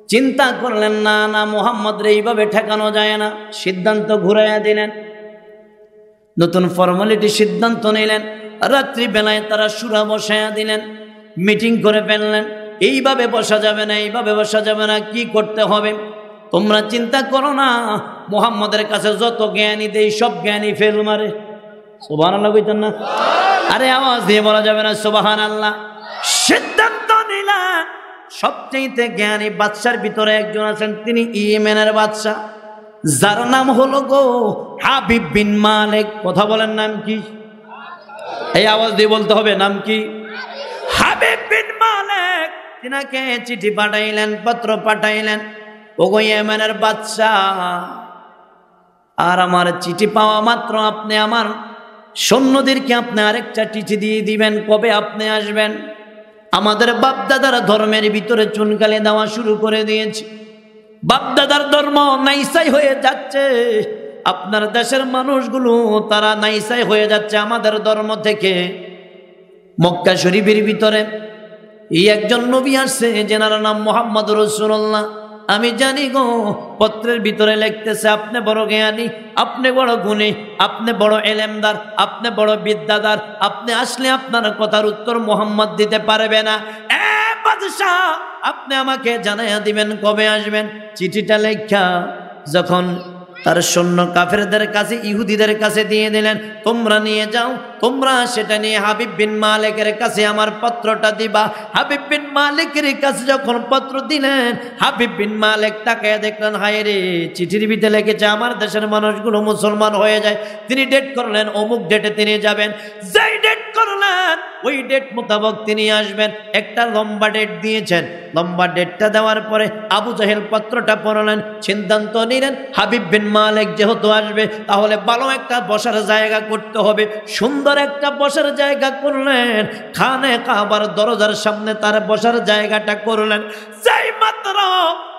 চিন্তা করলেন না না মুহাম্মদরে এইভাবে ঠেকানো যায় না, সিদ্ধান্ত ঘুরাইয়া দিলেন, নতুন ফর্মালিটি সিদ্ধান্ত নিলেন। রাত্রিবেলায় তারা সূরা বসাইয়া দিলেন, মিটিং করে ফেললেন, এইভাবে বসা যাবে না, এইভাবে বসা যাবে না, কি করতে হবে তোমরা চিন্তা করো না, মুহাম্মদের কাছে যত জ্ঞানী দেই সব জ্ঞানী ফেল মারে। সুবহানাল্লাহ কইতেন না? আরে আওয়াজ দিয়ে বলা যাবে না সুবহানাল্লাহ। সিদ্ধান্ত নিলেন সবচেয়ে জ্ঞানী বাদশার ভিতরে একজন আছেন, তিনি ইয়েমেনের বাদশা, যার নাম হলো গো হাবিব বিন মালিক। কথা বলেন নাম কি? এই আওয়াজ দিয়ে বলতে হবে নাম কি? হাবিব বিন মালিক। তিনাকে চিঠি পাঠাইলেন, পত্র পাঠাইলেন, ওগো ইয়েমেনের বাদশা, আর আমার চিঠি পাওয়া মাত্র আপনি আমার সৈন্যদেরকে আপনি আরেকটা চিঠি দিয়ে দিবেন, কবে আপনি আসবেন? আমাদের বাপদাদার ধর্মের ভিতরে চুনকালি দেওয়া শুরু করে দিয়েছে, বাপদাদার ধর্ম নাইসাই হয়ে যাচ্ছে, আপনার দেশের মানুষগুলো তারা নাইসাই হয়ে যাচ্ছে আমাদের ধর্ম থেকে। মক্কা শরীফের ভিতরে এই একজন নবী আসছে, যেনার নাম মুহাম্মদ রাসূলুল্লাহ। আমি জানি গো, পত্রের ভিতরে লিখতেছে আপনি বড় জ্ঞানী, আপনি বড় গুণী, আপনি বড় এলেমদার, আপনি বড় বিদ্যাদার, আপনি আসলে আপনার কথার উত্তর মুহাম্মদ দিতে পারবে না। এ বাদশাহ, আপনি আমাকে জানাইয়া দিবেন কবে আসবেন। চিঠিটা লেখা যখন তার সৈন্য কাফেরদের কাছে, ইহুদিদের কাছে দিয়ে দিলেন, তোমরা নিয়ে যাও, তোমরা সেটা নিয়ে হাবিব বিন মালিকের কাছে আমার পত্রটা দিবা। হাবিব বিন মালিকের কাছে যখন পত্র দিলেন, হাবিব বিন মালিক তাকায় দেখলেন, হায় রে, চিঠির ভিতরে লিখেছে আমার দেশের মানুষগুলো মুসলমান হয়ে যায়। তিনি ডেট করলেন, অমুক ডেটে তিনি যাবেন। যেই ডেট করলেন ওই ডেট মোতাবেক তিনি আসবেন। একটা লম্বা ডেট দিয়েছেন, লম্বা ডেটটা দেওয়ার পরে আবু জাহেল পত্রটা পড়লেন, সিদ্ধান্ত নিলেন হাবিব বিন মালিক যেহেতু আসবে, তাহলে ভালো একটা বসার জায়গা করতে হবে। সুন্দর একটা বসার জায়গা করলেন, খানে কাবার দরজার সামনে তার বসার জায়গাটা করলেন। যেই মাত্র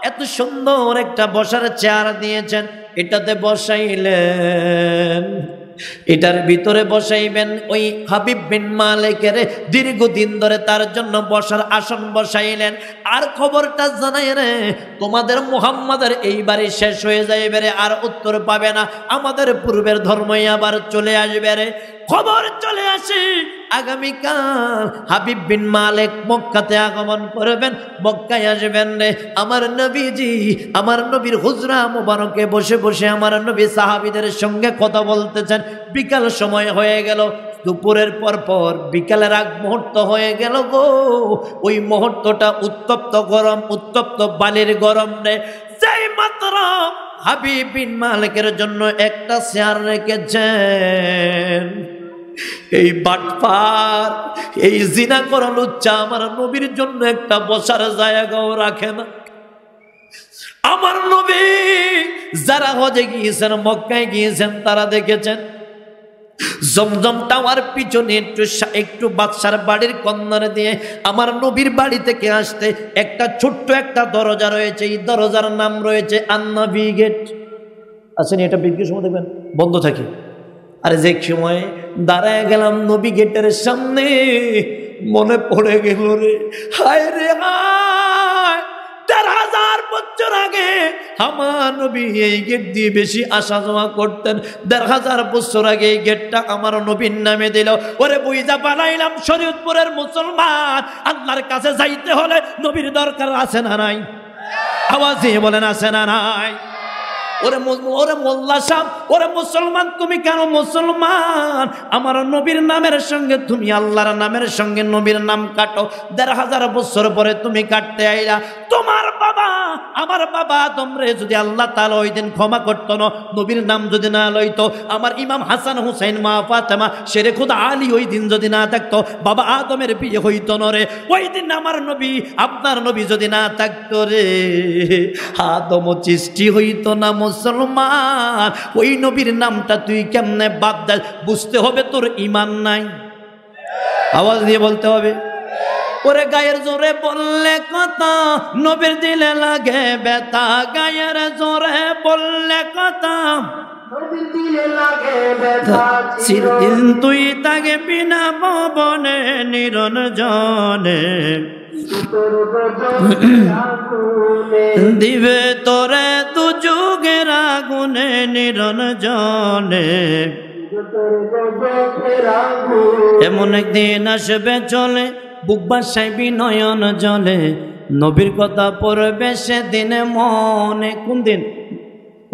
এত সুন্দর একটা বসার চেয়ার দিয়েছেন, এটাতে বসাইলেন, এটার ভিতরে বসাইবেন ওই হাবিব বিন মালিকের দীর্ঘদিন ধরে তার জন্য বসার আসন বসাইলেন। আর খবরটা জানাই রে, তোমাদের মুহাম্মাদের এইবারই শেষ হয়ে যাইবে রে, আর উত্তর পাবে না, আমাদের পূর্বের ধর্মই আবার চলে আসবে রে। খবর চলে আসে আগামীকাল হাবিব বিন মালিক মক্কাতে আগমন করবেন, মক্কায় আসবেন রে। আমার নবীজি, আমার নবীর হুজরা মুবারকে বসে বসে আমার নবী সাহাবীদের সঙ্গে কথা বলতেছেন। বিকাল সময় হয়ে গেল, দুপুরের পর বিকালের আগ মুহূর্ত হয়ে গেল গো। ওই মুহূর্তটা উত্তপ্ত গরম, উত্তপ্ত বালির গরম রে। যেই মাত্র হাবিব বিন মালিকের জন্য একটা চেয়ার রেখেছেন, এই বাটপার, এই জিনা করা লুচ্চা আমার নবীর জন্য একটা বসার জায়গাও রাখে না। আমার নবী যারা হজে গিয়েছেন, মক্কায় গিয়েছেন, তারা দেখেছেন জমজম টাওয়ার পিছনে একটু বাদশার বাড়ির কর্নারে দিয়ে আমার নবীর বাড়ি থেকে আসতে একটা ছোট্ট একটা দরজা রয়েছে, এই দরজার নাম রয়েছে আন-নবী গেট। আসেন, এটা বিজ্ঞান সময় দেখবেন বন্ধ থাকে। আরে যে সময় দাঁড়ায় গেলাম নবী গেটের সামনে, মনে পড়ে গেল রে, হায় রে হায়, ১,৫০০ বছর আগে আমার নবী এই গেট দিয়ে বেশি আসা যাওয়া করতেন। ১,৫০০ বছর আগে এই গেটটা আমার নবীর নামে দিল। ওরে বুইজা বানাইলাম শরীয়তপুরের মুসলমান, আল্লাহর কাছে যাইতে হলে নবীর দরকার আছে না নাই? আওয়াজ দিয়ে বলেন আছে না নাই? ওরে মোল্লা সাহেব, ওরে মুসলমান, তুমি কেন মুসলমান? আমার নবীর নামের সঙ্গে তুমি আল্লাহর নামের সঙ্গে নবীর নাম কাটো, ১,৫০০ বছর পরে তুমি কাটতে আইলা। তোমার বাবা, আমার বাবা তোমরে যদি আল্লাহ তাআলা ওই দিন ক্ষমা করতো না, নবীর নাম যদি না লইতো, আমার ইমাম হাসান হুসাইন, মা ফাতেমা, শেরে খুদা আলী ওই দিন যদি না থাকতো, বাবা আদমের বিয়ে হইতো না রে। ওই দিন আমার নবী, আপনার নবী যদি না থাকতো রে, আদম সৃষ্টি হইতো না। মুসলমান, ওই নবীর নামটা তুই কেমনে বাদ দাস? বুঝতে হবে তোর ঈমান নাই। আওয়াজ দিয়ে বলতে হবে। ওরে গায়ের জোরে বললে কথা, নবীর দিলে লাগে ব্যথা। গায়ের জোরে বললে কথা, নবীর দিলে লাগে ব্যথা। চিরদিন তুই তাকে বিনা ভবনে নিরঞ্জনে, দিবে তোরে দুযুগের আগুনে নিরঞ্জনে। এমন একদিন আসবে চলে বুক বাসাইবি নয়ন জলে, নবীর কথা পড়বে সেদিনে মনে। কোন দিন?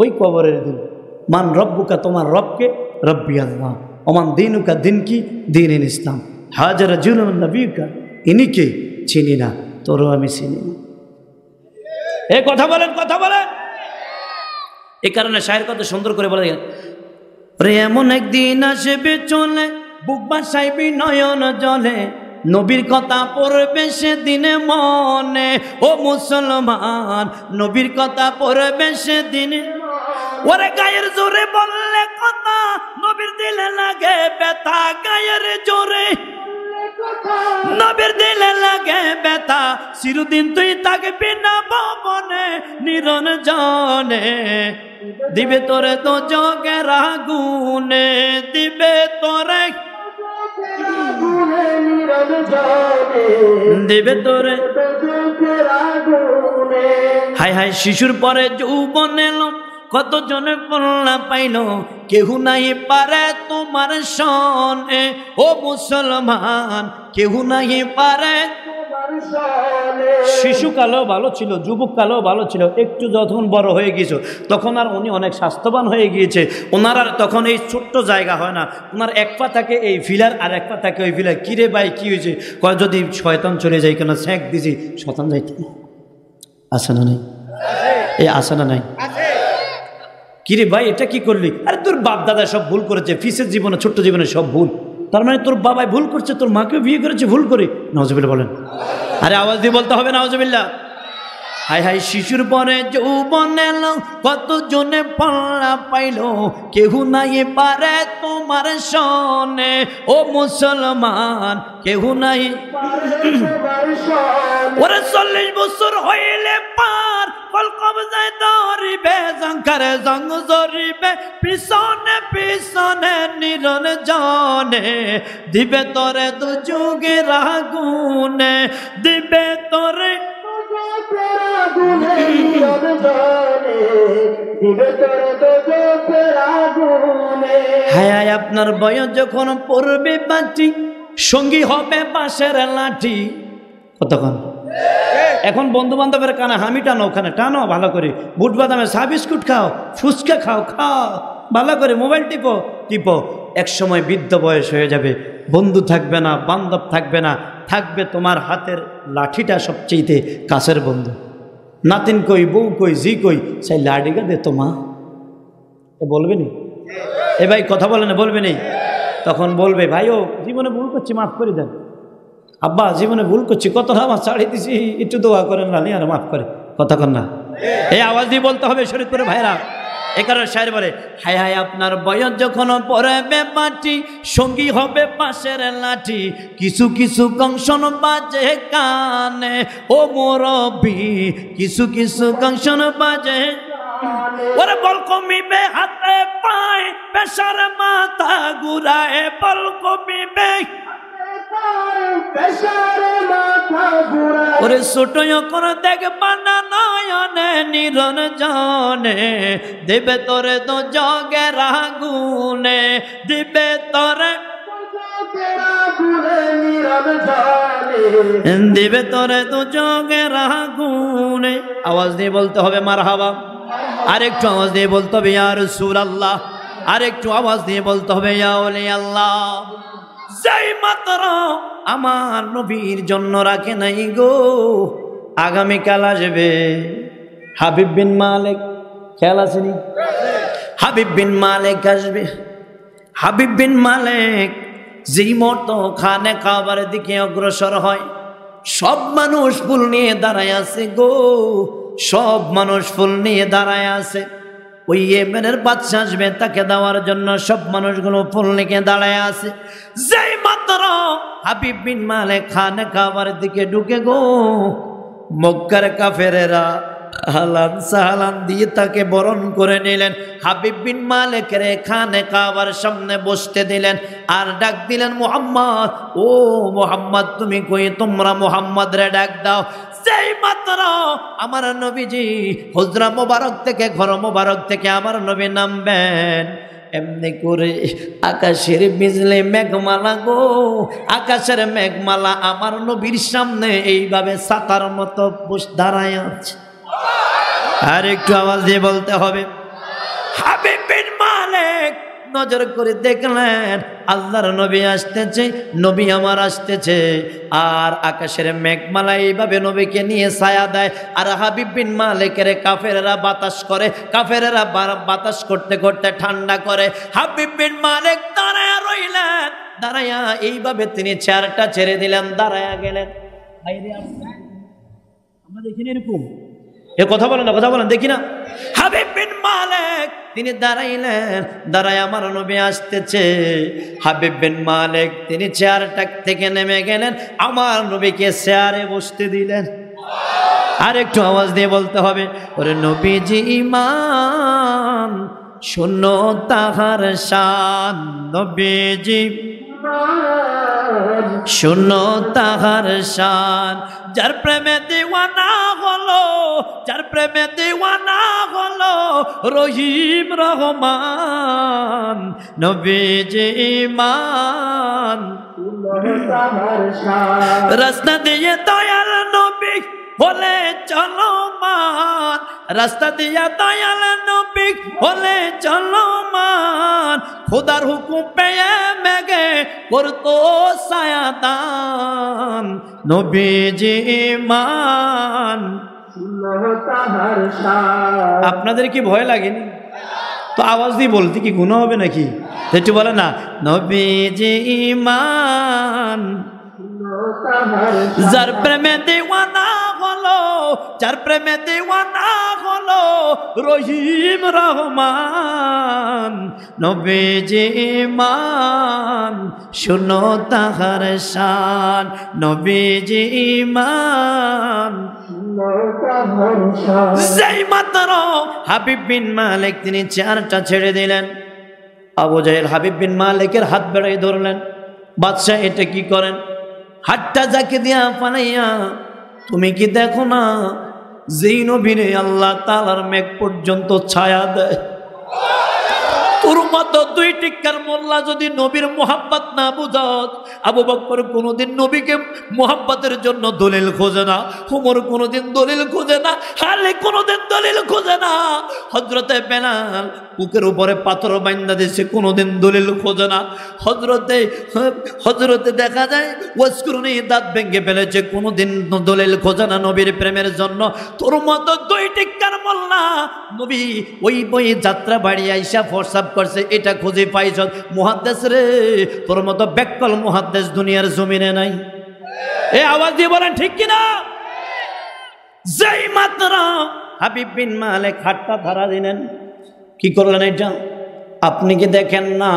ওই কবরের দিন। মান রব্বুকা, তোমার রবকে? রব্বি আল্লাহ। ওমান দিনুকা, দিন কি? দিন ইসলাম। হাজার জুলুন নবীকা, ইনিকে চিনি না, তোরও আমি চিনি না। এই কথা বলেন, কথা বলেন। এই কারণে শায়ের কত সুন্দর করে বলে রে, এমন একদিন আসবে চলে বুক বাসাইবি নয়ন জলে, নবীর কথা পড়বে সেদিনে মনে। ও মুসলমান, নবীর কথা পড়বে সেদিনে। ওরে গায়ের জোরে বললে কথা, নবীর দিলে লাগে ব্যথা। গায়ের জোরে নবীর দিলে লাগে ব্যথা, চিরদিন তুই থাকবি না ভবনে নিরঞ্জনে। দিবে তোরে তো জগের আগুনে, দিবে তোরে, দিবে তোরে। হায় হায় শিশুর পরে যৌবন এলো, কত জনে পড়লা পাইল, কেউ নাই পারে তোমার সনে। ও মুসলমান, কেউ নাই পারে। শিশুকালেও ভালো ছিল, যুবককালেও ভালো ছিল, একটু যখন বড় হয়ে গিয়েছে তখন আর উনি অনেক স্বাস্থ্যবান হয়ে গিয়েছে। ওনার আর তখন এই ছোট্ট জায়গা হয় না, ওনার এক পা থাকে এই ফিলার আর এক পা থাকে ওই ফিলার। কিরে ভাই কি হয়েছে? কয় যদি শয়তান চলে যায় কেন, স্যাঁক দিছি শয়তান যাইতো না। আসে না নাই? এই আসে না নাই? কিরে ভাই এটা কি করলি? আরে তোর বাপ দাদা সব ভুল করেছে, ফিসের জীবনে ছোট্ট জীবনে সব ভুল। তার মানে তোর বাবাই ভুল করছে, তোর মাকেও বিয়ে করেছে ভুল করে। নাউজুবিল্লাহ বলেন। আরে আওয়াজ দিয়ে বলতে হবে নাউজুবিল্লাহ। হায় হায় শিশুর পরে যৌবন এলো, কত জনে পাল্লা পাইল, কেউ নাই পারে তোমার সনে। ও মুসলমান, কেউ নাই। ওরে 40 বছর হইলে পার, কল কবজায় ধরিবে, জঙ্কারে জঙ্গ জরিবে, পিছনে পিছনে নিরঞ্জনে। দিবে তোরে দুযুগের আগুনে, দিবে তোরে। হায় আপনার বয়স যখন পড়বে বাটি, সঙ্গী হবে বাঁশের লাঠি। কতক্ষণ? এখন বন্ধু বান্ধবের কানে হামি টানো, ওখানে টানো ভালো করে, বুট বাদামে চা বিস্কুট খাও, ফুচকা খাও, খাও ভালো করে, মোবাইল টিপো টিপো। এক সময় বৃদ্ধ বয়স হয়ে যাবে, বন্ধু থাকবে না, বান্ধব থাকবে না, থাকবে তোমার হাতের লাঠিটা সবচেয়ে কাছের বন্ধু। নাতিন কই, বউ কই, জি কই, সেই লাঠিটা দে তো মা। বলবে নি? এ ভাই কথা বলে না, বলবে নি? তখন বলবে ভাই ও জীবনে ভুল করছি, মাফ করে দেন। আব্বা জীবনে ভুল করছি, কত আমার ছাড়িয়ে দিছি, একটু দোয়া করেন না, আর মাফ করে। কথা কন না? এই আওয়াজ দিয়ে বলতে হবে শরীয়তপুরে ভাইরা। এ কারণে শায়ের বলে, হায় হায় আপনার বয়স যখন পড়বে মাটি, সঙ্গী হবে পাশের লাঠি, কিছু কিছু কংশন বাজে কানে। ও মুরব্বি, কিছু কিছু কংশন বাজে। ওরে বল কমিবে হাতে পায়, পেশার মাথা ঘুরায়, বল কমিবে। ওরে ছোট যখন দেখবা না নয়নে নিরঞ্জনে, দিবে তোরে তো জগের আগুনে, দিবে তোরে, দিবে তোরে তো জগের আগুনে। আওয়াজ দিয়ে বলতে হবে মারহাবা। আরেকটু আওয়াজ দিয়ে বলতে হবে ইয়া রাসূলুল্লাহ। আরেকটু আওয়াজ দিয়ে বলতে হবে ইয়া ওলি আল্লাহ। যেই মাত্র আমার নবীর জন্য রাখে নাই গো, আগামীকাল আসবে হাবিব বিন মালিক। খেয়াল আসেনি? হাবিব বিন মালিক আসবে। হাবিব বিন মালিক যেই মতো খানে খাবার দিকে অগ্রসর হয়, সব মানুষ ফুল নিয়ে দাঁড়ায় আছে গো, সব মানুষ ফুল নিয়ে দাঁড়ায় আছে। ওই ইয়েমেনের বাদশা আসবে, তাকে দেওয়ার জন্য সব মানুষগুলো ফুল নিয়ে দাঁড়ায় আছে। যেই মাত্র হাবিব বিন মালিক খানে খাবার দিকে ঢুকে গো, মক্কার কাফেরেরা হালান সাহালান দিয়ে তাকে বরণ করে নিলেন। হাবিব বিন মালিকের খানে কাবার সামনে বসতে দিলেন, আর ডাক দিলেন মুহাম্মদ, ও মুহাম্মদ তুমি কই? তোমরা মুহাম্মদ রে ডাক দাও। যেই মাত্র আমার নবীজি হুজরা মোবারক থেকে ঘর মোবারক থেকে আমার নবী নামবেন, এমনি করে আকাশের বিজলি মেঘমালা গো, আকাশের মেঘমালা আমার নবীর সামনে এইভাবে ছাতার মতো দাঁড়ায় আছে। আর একটু আওয়াজ দিয়ে বলতে হবে, হাবিব বিন মালিক নজর করে দেখলেন আল্লাহর নবী আসতেছে, নবী আমার আসতেছে, আর আকাশের মেঘমালা এইভাবে নবীকে নিয়ে ছায়া দেয়। আর হাবিব বিন মালিকের কাফেররা বাতাস করে, কাফেররা বাতাস করতে করতে ঠান্ডা করে। হাবিব বিন মালিক দাঁড়ায়া রইলেন, দাঁড়ায়া এইভাবে তিনি চেয়ারটা ছেড়ে দিলেন, দাঁড়ায়া গেলেন। আমরা দেখিনি এরকম, এ কথা বলেন না, কথা বলেন, দেখি না। হাবিব বিন মালিক তিনি দাঁড়াইলেন, দাঁড়ায় আমার নবী আসতেছে। হাবিব বিন মালিক তিনি চেয়ারটা থেকে নেমে গেলেন, আমার নবীকে চেয়ারে বসতে দিলেন। আর একটু আওয়াজ দিয়ে বলতে হবে, ওরে নবীজি ইমান শূন্য তাহার শান, নবীজি শূন্য তাহার শান, যার প্রেমে দিওয়ানা হলো, যার প্রেমে দিওয়ানা হলো রহিম রহমান, নবীজি ইমান রাস্তা দিয়ে দয়াল নবী বলে চলমান, রাস্তা দিয়া দয়াল নবী বলে চলমান, খোদার হুকুম পেয়ে মেঘে করতো ছায়াদান, নবীজি ইমান। আপনাদের কি ভয় লাগেনি? তো আওয়াজ দিয়ে বলতে কি গুনাহ হবে নাকি? একটু বলে না, নবীজি ইমান যার প্রেমে দিওয়ানা হলো, যার প্রেমে দিওয়ানা হলো রহিম রহমান, নবীজি ইমান শুনো তাহার শান, নবীজি ইমান। যেই মাত্র হাবিব বিন মালিক তিনি চেয়ারটা ছেড়ে দিলেন, আবু জাহেল হাবিব বিন মালিকের হাত বেড়াই ধরলেন। বাদশাহ এটা কি করেন? হাতটা যাকে দিয়া পানাইয়া, তুমি কি দেখো না যেই নবীরে আল্লাহ তাআলার মেঘ পর্যন্ত ছায়া দেয়, তোর মতো দুই টিক্কার মোল্লা যদি নবীর মোহাব্বত না বুঝত, আবু বকর কোনোদিন নবীকে মোহাব্বতের জন্য দলিল খোঁজে না, উমর কোনোদিন দলিল খোঁজে না, আলী কোনোদিন দলিল খোঁজে না, হযরতে বেলাল বুকের উপরে পাথর বাইন্ধা দিয়েছে, কোনোদিন দলিল খোঁজে না, হযরতে দেখা যায় ওয়াসকুরনি দাঁত ভেঙে ফেলেছে, কোনোদিন দলিল খোঁজে না নবীর প্রেমের জন্য। তোর মতো দুই টিক্কার মোল্লা নবী ওই বই যাত্রা বাড়ি আইসা ফরসাব করছে, এটা খুঁজে পাইছ মুহাদ্দিস রে, তোর মতো বেকল মুহাদ্দিস দুনিয়ার জমিনে নাই। এ আওয়াজ দিয়ে বলেন ঠিক কিনা? যেই মাত্র হাবিব বিন মালিক হাতটা ধরা দিলেন, কি করলেন এটা? আপনি কি দেখেন না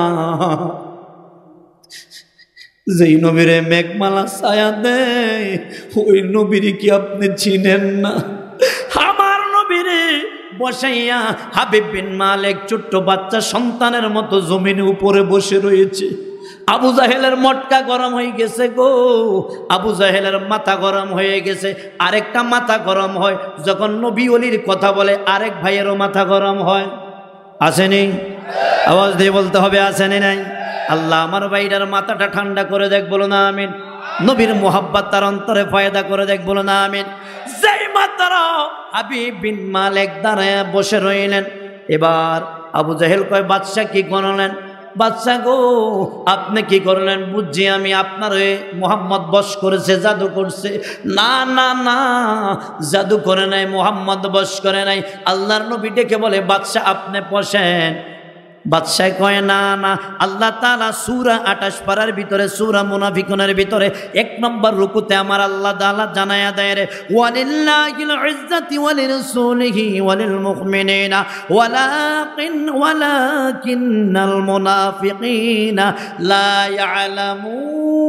যেই নবীরে মেঘমালা ছায়া দেয়, ওই নবীরে কি আপনি চিনেন না? আমার নবীরে বসাইয়া হাবিব বিন মালিক ছোট্ট বাচ্চা সন্তানের মতো জমিনের উপরে বসে রয়েছে। আবু জাহেলের মটকা গরম হয়ে গেছে গো, আবু জাহেলের মাথা গরম হয়ে গেছে। আরেকটা মাথা গরম হয় যখন নবী ওলির কথা বলে, আরেক ভাইয়েরও মাথা গরম হয়। আসেনি? আওয়াজ দিয়ে বলতে হবে, আসেনি নাই? আল্লাহ আমার ভাইটার মাথাটা ঠান্ডা করে দেখ, বলো না আমিন। নবীর মোহাব্বত তার অন্তরে ফায়দা করে দেখ, বলো না আমিন। যেই মাত্র হাবিব বিন মালিক দাঁড়ায় বসে রইলেন, এবার আবু জাহেল কয়, বাদশাহ কি করলেন? বাদশাহ গো আপনি কি করলেন? বুঝছি আমি আপনার মোহাম্মদ বশ করেছে, জাদু করছে। না না না, জাদু করে নাই, মোহাম্মদ বশ করে নাই। আল্লাহর নবী ডেকে বলে, বাদশাহ আপনি বসেন। বাদশাহ কয়, না না, আল্লাহ তাআলা সূরা 28 পারার ভিতরে সূরা মুনাফিকুনের ভিতরে 1 নম্বর রুকুতে আমার আল্লাহ তাআলা জানায়া দেয় রে, ওয়ালিল্লাহিল ইজ্জাতি ওয়ালিরাসূলিহি ওয়ালিল মুমিনিনা ওয়ালাকিন্নাল মুনাফিকিনা লা ইয়ালামুন।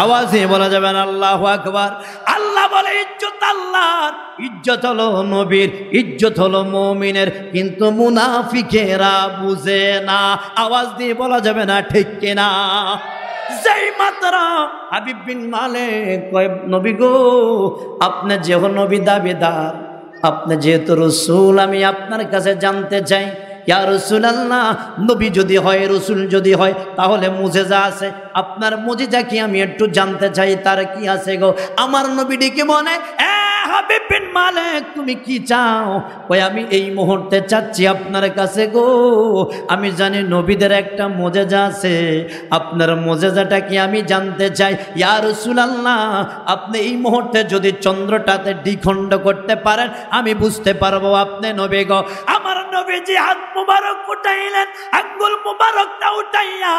আওয়াজে বলা যাবে না আল্লাহু আকবার। আল্লাহ বলে ইজ্জত আল্লাহর, ইজ্জত হলো নবীর, ইজ্জত হলো মুমিনের, কিন্তু মুনাফিকেরা বুঝে না। আওয়াজ দিয়ে বলা যাবে না ঠিক কিনা? যেই মাত্র হাবিব বিন মালিক কয় নবী গো আপনি যেহেতু নবী দাবিদার, আপনি যেহেতু রাসূল, আমি আপনার কাছে জানতে চাই ইয়া রাসূলুল্লাহ, নবী যদি হয়, রাসূল যদি হয়, তাহলে মুজিজা আছে, আপনার মুজিজা কি আমি একটু জানতে চাই, তার কি আছে গো? আমার নবী ডেকে মনে হাবিব বিন মালিক তুমি কি চাও? ওই আমি এই মুহূর্তে চাচ্ছি আপনার কাছে গো, আমি জানি নবীদের একটা মুজিজা আছে, আপনার মুজিজাটা কি আমি জানতে চাই। ইয়া রাসূলুল্লাহ, আপনি এই মুহূর্তে যদি চন্দ্রটাতে দ্বিখণ্ড করতে পারেন আমি বুঝতে পারবো আপনি নবী গো। আমার নবীজি হাত মুবারক উঠাইলেন, আঙ্গুল মুবারকটা উঠাইয়া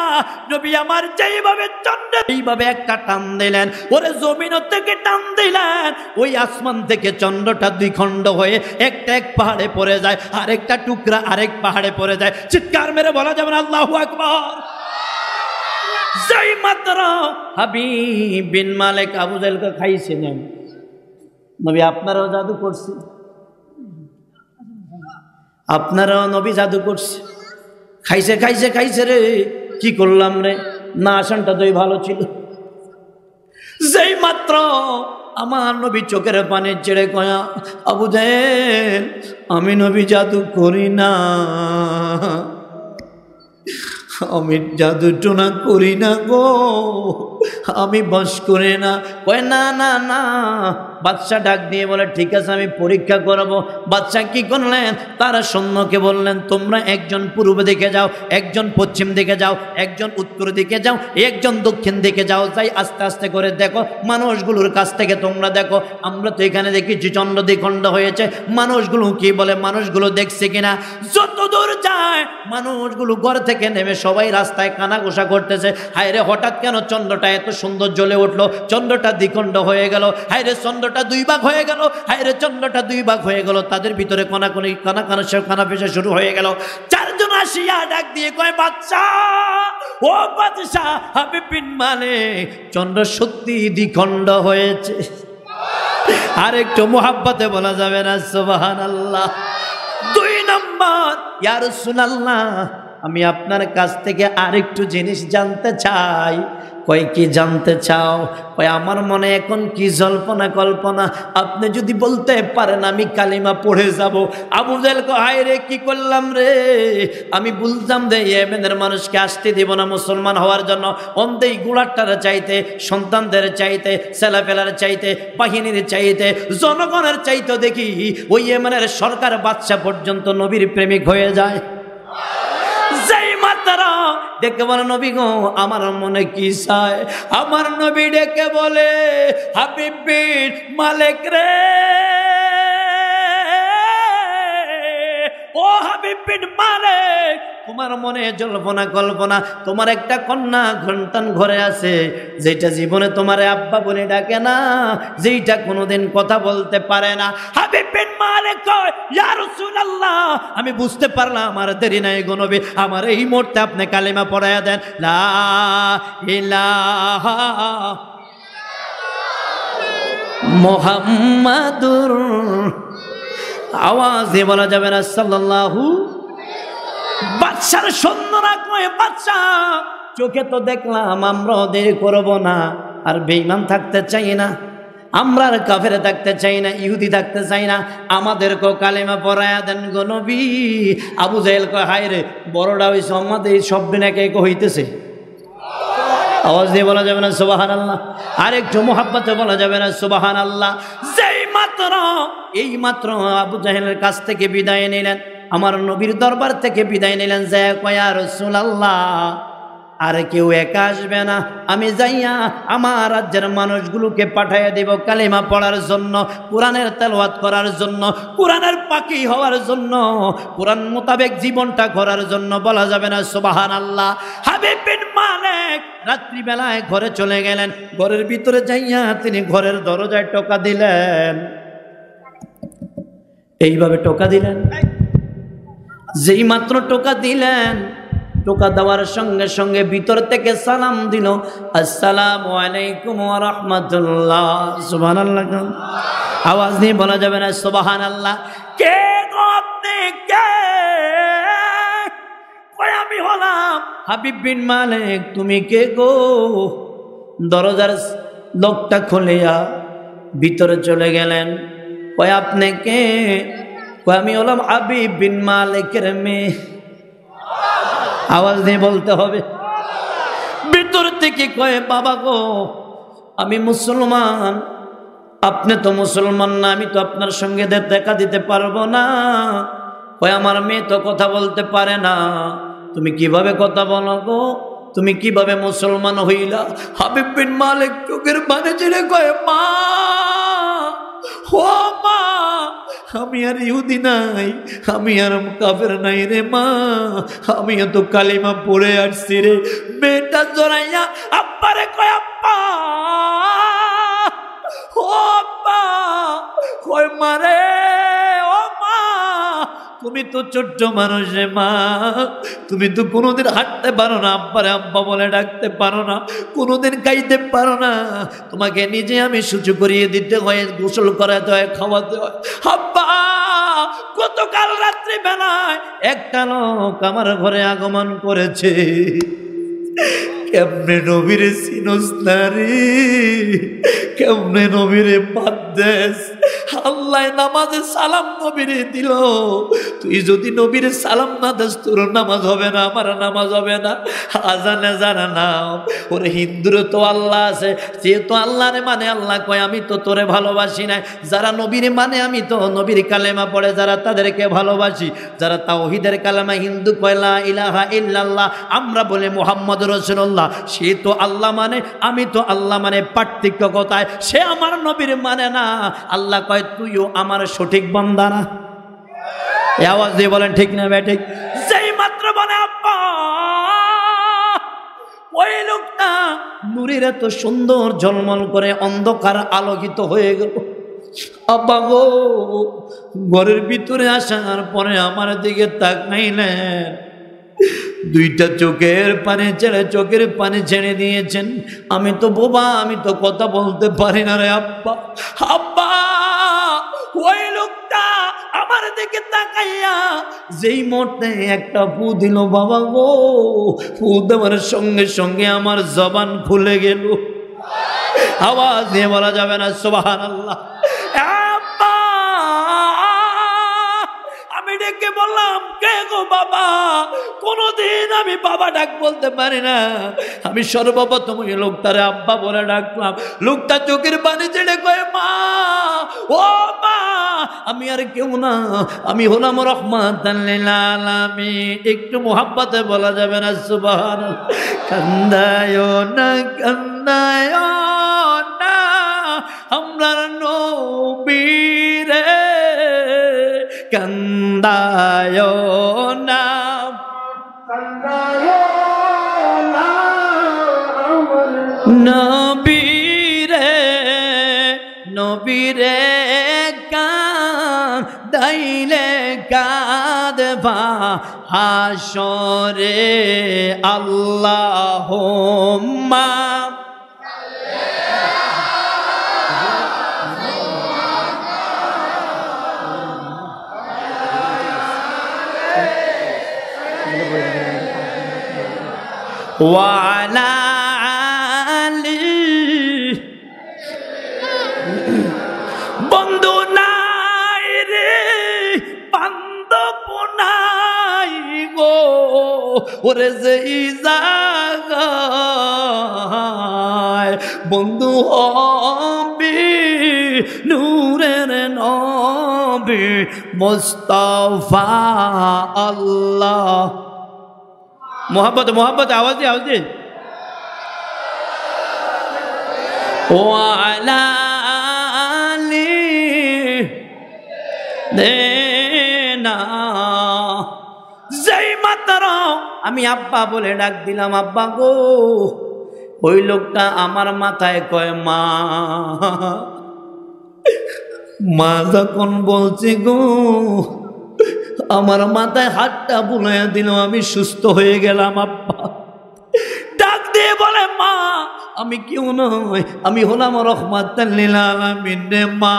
নবী আমার যেইভাবে চন্দ্র এইভাবে একটা টান দিলেন, ওরে জমিন থেকে টান দিলেন, ওই আসমান থেকে চন্দ্রটা দুই খণ্ড হয়ে একটা এক পাহাড়ে পড়ে যায়, আরেকটা টুকরা আরেক পাহাড়ে পড়ে যায়। চিৎকার মেরে বলা যাবে না আল্লাহু আকবার। যেই মাত্র হাবিব বিন মালিক আবু জাহলকে খাইছেন, নবী আপনারাও জাদু করছে, আপনারাও নবী জাদু করছে, খাইছে খাইছে খাইছে রে, কি করলাম রে, না আসানটা তোই ভালো ছিল। যেই মাত্র আমার নবী চোখের পানি ছেড়ে কয়া আবু জাহেল আমি নবী জাদু করি না, আমি জাদু টোনা করি না গো, আমি বশ করি না। কয় না না না, বাদশা ডাক দিয়ে বলে ঠিক আছে আমি পরীক্ষা করব। বাদশা কি করলেন, তারা সৈন্যকে বললেন তোমরা একজন পূর্ব দিকে যাও, একজন পশ্চিম দিকে যাও, একজন উত্তর দিকে যাও, একজন দক্ষিণ দিকে যাও, যাই আস্তে আস্তে করে দেখো মানুষগুলোর কাছ থেকে তোমরা দেখো, আমরা তো এখানে দেখেছি চন্দ্র দ্বিখণ্ড হয়েছে, মানুষগুলো কি বলে, মানুষগুলো দেখছে কিনা। যত দূর যায় মানুষগুলো ঘর থেকে নেমে সবাই রাস্তায় কানাঘোষা করতেছে, হায় রে হঠাৎ কেন চন্দ্রটা এত সুন্দর জ্বলে উঠলো, চন্দ্রটা দ্বিখণ্ড হয়ে গেল, হায় রে চন্দ্রটা দুই ভাগ হয়ে গেল, হায় রে চন্দ্রটা দুই ভাগ হয়ে গেল। তাদের ভিতরে কানা পেশা শুরু হয়ে গেল। চারজন আসিয়া ডাক দিয়ে কয় বাদশা, ও বাদশা, হাবিব বিন মালিক চন্দ্র সত্যি দ্বিখণ্ড হয়েছে। আর একটু মুহাব্বতে বলা যাবে না সুবহানাল্লাহ। দুই নম্বর, ইয়া রাসূলুল্লাহ আমি আপনার কাছ থেকে আরেকটু জিনিস জানতে চাই। কয় কি জানতে চাও? কয় আমার মনে এখন কি জল্পনা কল্পনা, আপনি যদি বলতে পারেন আমি কালিমা পড়ে যাব। আবু জাহেল কয় হায় রে কি করলাম রে, আমি বলতাম যে ইয়েমেনের মানুষকে আসতে দিব না মুসলমান হওয়ার জন্য, অন্তেই গুলারটার চাইতে, সন্তানদের চাইতে, ছেলেপেলার চাইতে, বাহিনীর চাইতে, জনগণের চাইতে দেখি ওই ইয়েমেনের সরকার বাদশা পর্যন্ত নবীর প্রেমিক হয়ে যায়। যেই মাত্র ডেকে বলে নবী গো আমার মনে কি চায়, আমার নবী ডেকে বলে হাবিব বিন মালিক রে, ও হাবিব বিন মালিক তোমার মনে জল্পনা কল্পনা, তোমার একটা কন্যা সন্তান ঘরে আছে যেটা জীবনে তোমার আব্বা বলে ডাকে না, যেটা কোনোদিন কথা বলতে পারে না। হাবিব বিন মালিক কয় ইয়া রাসূলুল্লাহ আমি বুঝতে পারলাম, আমার দেরি নাই গো নবী, আমার এই মুহূর্তে আপনি কালিমা পড়ায়া দেন, লা ইলাহা মুহাম্মাদুর, আওয়াজ দিয়ে বলা যাবে না সাল্লাল্লাহু। বাদশার সৈন্যরা কয় বাদশা চোখে তো দেখলাম, আমরা দেরি করব না, আর বেঈমান থাকতে চাই না, আমরা আর কাফের থাকতে চাই না, ইহুদি থাকতে চাই না, আমাদেরকেও কালেমা পড়ায়া দেন গো নবী। আবু জাহেল কয় হায় রে বড়টা হইছে, আমাদের এই সব দিন একে একে হইতেছে। আওয়াজ দিয়ে বলা যাবে না সুবহানাল্লাহ, আর একটু মুহাব্বতে বলা যাবে না সুবহানাল্লাহ। যেই মাত্র এই মাত্র আবু জাহেলের কাছ থেকে বিদায় নিলেন, আমার নবীর দরবার থেকে বিদায় নিলেন, যায় কয় ইয়া রাসূলুল্লাহ আর কেউ একা আসবে না, আমি যাইয়া আমার রাজ্যের মানুষগুলোকে পাঠাইয়া দেব কালিমা পড়ার জন্য, কোরআনের তেলাওয়াত করার জন্য, কোরআনের পাখি হওয়ার জন্য, কোরআন মোতাবেক জীবনটা করার জন্য। বলা যাবে না সুবহানাল্লাহ। হাবিব বিন মালিক রাত্রিবেলায় ঘরে চলে গেলেন, ঘরের ভিতরে যাইয়া তিনি ঘরের দরজায় টোকা দিলেন, এইভাবে টোকা দিলেন। যেই মাত্র টোকা দিলেন, টোকা দেওয়ার সঙ্গে সঙ্গে ভিতর থেকে সালাম দিল, আসসালামু আলাইকুম ওয়া রাহমাতুল্লাহ। সুবহানাল্লাহ, আওয়াজ নিয়ে বলা যাবে না সুবহানাল্লাহ। কে গো আপনি কে? কই আমি হলাম হাবিব বিন মালিক তুমি কে গো? দরজার লকটা খুলিয়া ভিতরে চলে গেলেন। কয় আপনি কে? কয় আমি হলাম হাবিব বিন মালিকের মেয়ে। আওয়াজ দিয়ে বলতে হবে। ভিতর থেকে কয় বাবা গো আমি মুসলমান, আপনি তো মুসলমান না, আমি তো আপনার সঙ্গে দেখা দিতে পারবো না। কয় আমার মেয়ে তো কথা বলতে পারে না, তুমি কিভাবে কথা বলো গো? তুমি কিভাবে মুসলমান হইলা? হাবিব বিন মালিক চোখের পানি ছেড়ে কয় মা, ও মা, আমি আর ইহুদি নাই, আমি আর কাফের নাই রে মা, আমি তো কালিমা পড়ে আসছি রে। মেয়েটা জড়াইয়া আব্বারে কয় আব্বা, ও আব্বা, কয় মারে, ও মা, তুমি তো ছোট্ট মানুষ রে মা, তুমি তো কোনোদিন হাঁটতে পারো না, আব্বারে আব্বা বলে ডাকতে পারো না, কোনোদিন খাইতে পারো না, তোমাকে নিজে আমি সূচু করিয়ে দিতে হয়, গোসল করাতে হয়, খাওয়াতে হয়। আব্বা গতকাল রাত্রি বেলায় একটা লোক আমার ঘরে আগমন করেছে, কেমনে নবীরে চিনস না রে, কেমনে নবীরে বাদ দেস? আল্লাহ নামাজে সালাম নবীরে দিল, তুই যদি নবীরে সালাম না দেস তোর নামাজ হবে না, আমার নামাজ হবে না। আজানে যারা নাও, ওরে হিন্দুর তো আল্লাহ আছে, যেহেতু আল্লাহরে মানে আল্লাহ কয় আমি তো তোরে ভালোবাসি না, যারা নবীরে মানে আমি তো নবীর কালেমা পড়ে যারা তাদেরকে ভালোবাসি, যারা তাওহীদের কালেমা হিন্দু কয় লা ইলাহা ইল্লাল্লাহ, আমরা বলে মুহাম্মদ রাসূলুল্লাহ, সে তো আল্লাহ মানে আমি তো আল্লাহ মানে, পার্থক্য কোথায়? সে আমার নবীর মানে না, আল্লাহ কয় তুইও আমার সঠিক বান্দা না। এই আওয়াজ দিয়ে বলেন ঠিক না বে ঠিক? যেই মাত্র বলে আব্বা, ওই লোকটা নূরের এত সুন্দর ঝলমল করে অন্ধকার আলোকিত হয়ে গেল। আব্বা গো, ঘরের ভিতরে আসার পরে আমার দিকে তাকাইলেন, দুইটা চোখের পানি ছেড়ে দিয়েছেন। আমি তো বোবা, আমি তো কথা বলতে পারি না রে আব্বা। আব্বা ওই লোকটা আমার দিকে তাকাইয়া যেই মুহূর্তে একটা ফু দিল, বাবা গো, ফু দেওয়ার সঙ্গে সঙ্গে আমার জবান খুলে গেল। আওয়াজ দিয়ে বলা যাবে না সুবহানাল্লাহ? আমি ডেকে বললাম কে গো বাবা? কোনদিন আমি বাবা ডাক বলতে পারি না, আমি সর্বপ্রথম ওই লোকটারে আব্বা বলে ডাকলাম। লোকটা চোখের পানি ছেড়ে কয় মা, ও মা, আমি আর কেউ না, আমি হলাম রহমাতাল লিল আলামিন। একটু মুহাব্বতে বলা যাবে না সুবহানাল্লাহ? কান্দায় না, কান্দায় না আমরার নবীরে, কান্দায় না, নবীরে, নবীরে কাঁদাইলে কাঁদবা হাসরে আল্লাহুম্মা। ওয়ালা আলি, বন্ধু নাই রে, বান্ধব নাই গো, ওরে যেই জায়গায় বন্ধু হবে নূরের নবী মুস্তাফা আল্লাহ। মোহাম্মদ মোহাম্মদ আওয়াজ দিয়ে, আওয়াজ দিয়ে। ও আলা আলি দেনা, যেই মাত্র আমি আব্বা বলে ডাক দিলাম, আব্বা গো, ওই লোকটা আমার মাথায় কয় মা। মা যখন বলছে গো, আমার মাথায় হাতটা বুলাইয়া দিল, আমি সুস্থ হয়ে গেলাম। আব্বা ডাক দিয়ে বলে মা, আমি কেউ নয়, আমি হলাম রহমাতাল লিল আলামিন রে মা।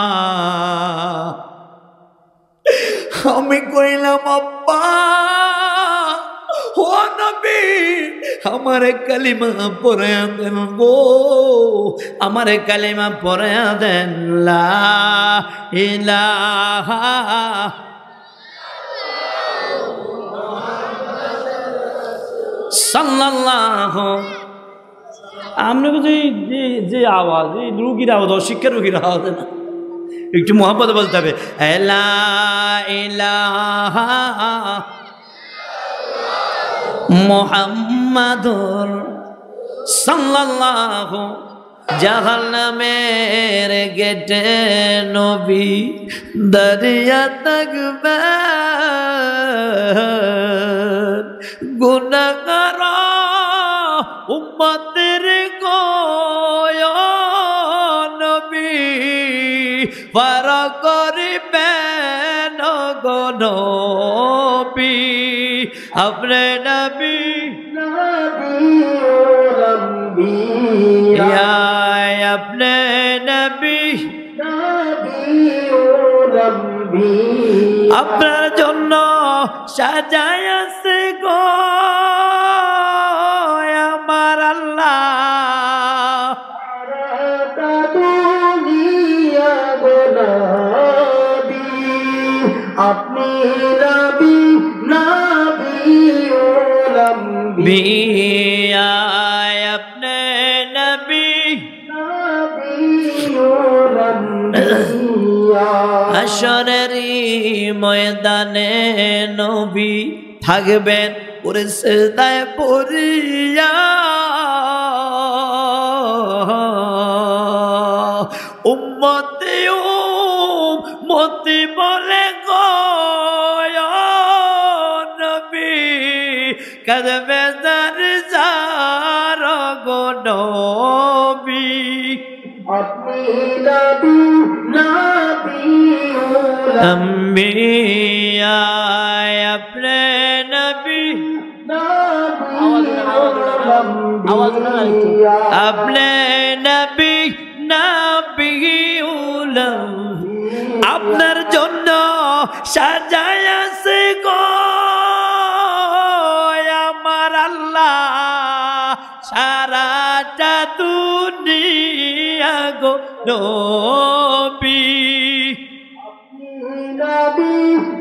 আমি কইলাম আব্বা, ও ও নবী আমারে কালিমা পড়ায়া দেন গো, আমারে কালিমা পড়ায়া দেন, লা ইলাহা সাল্লাল্লাহু। আমরা যে যে আওয়াজ, এই রুগীর আওয়াজ, অশিক্ষার রুগীর আওয়াজ না, একটু মোহাম্মদ বলতে হবে, লা ইলাহা মুহাম্মাদুর সাল্লাল্লাহু। জাহান্নামের গেটে নবী দাঁড়িয়ে থাকবে, গুনাহগার উম্মতের গো নবী পার করিবেন গো নবী, আপনি নবী আপনি নবী, আপনার জন্য সাজায় আছে গো আমার আল্লাহ, আপনি নবী নবী আপনি নবী হাশরের ময়দানে নবী থাকবেন ওরে সিজদায় পড়িয়া, উম্মতে উম্মতি বলে গো নবী, কাঁদবে যার যার গো নবী, আপনি নবী নবী আম্বিয়া আপনি নবী আপনি নবী নবী আপনার জন্য সাজায় আছে গো আমার আল্লাহ, সারাটা দুনিয়া গো নবী, নবী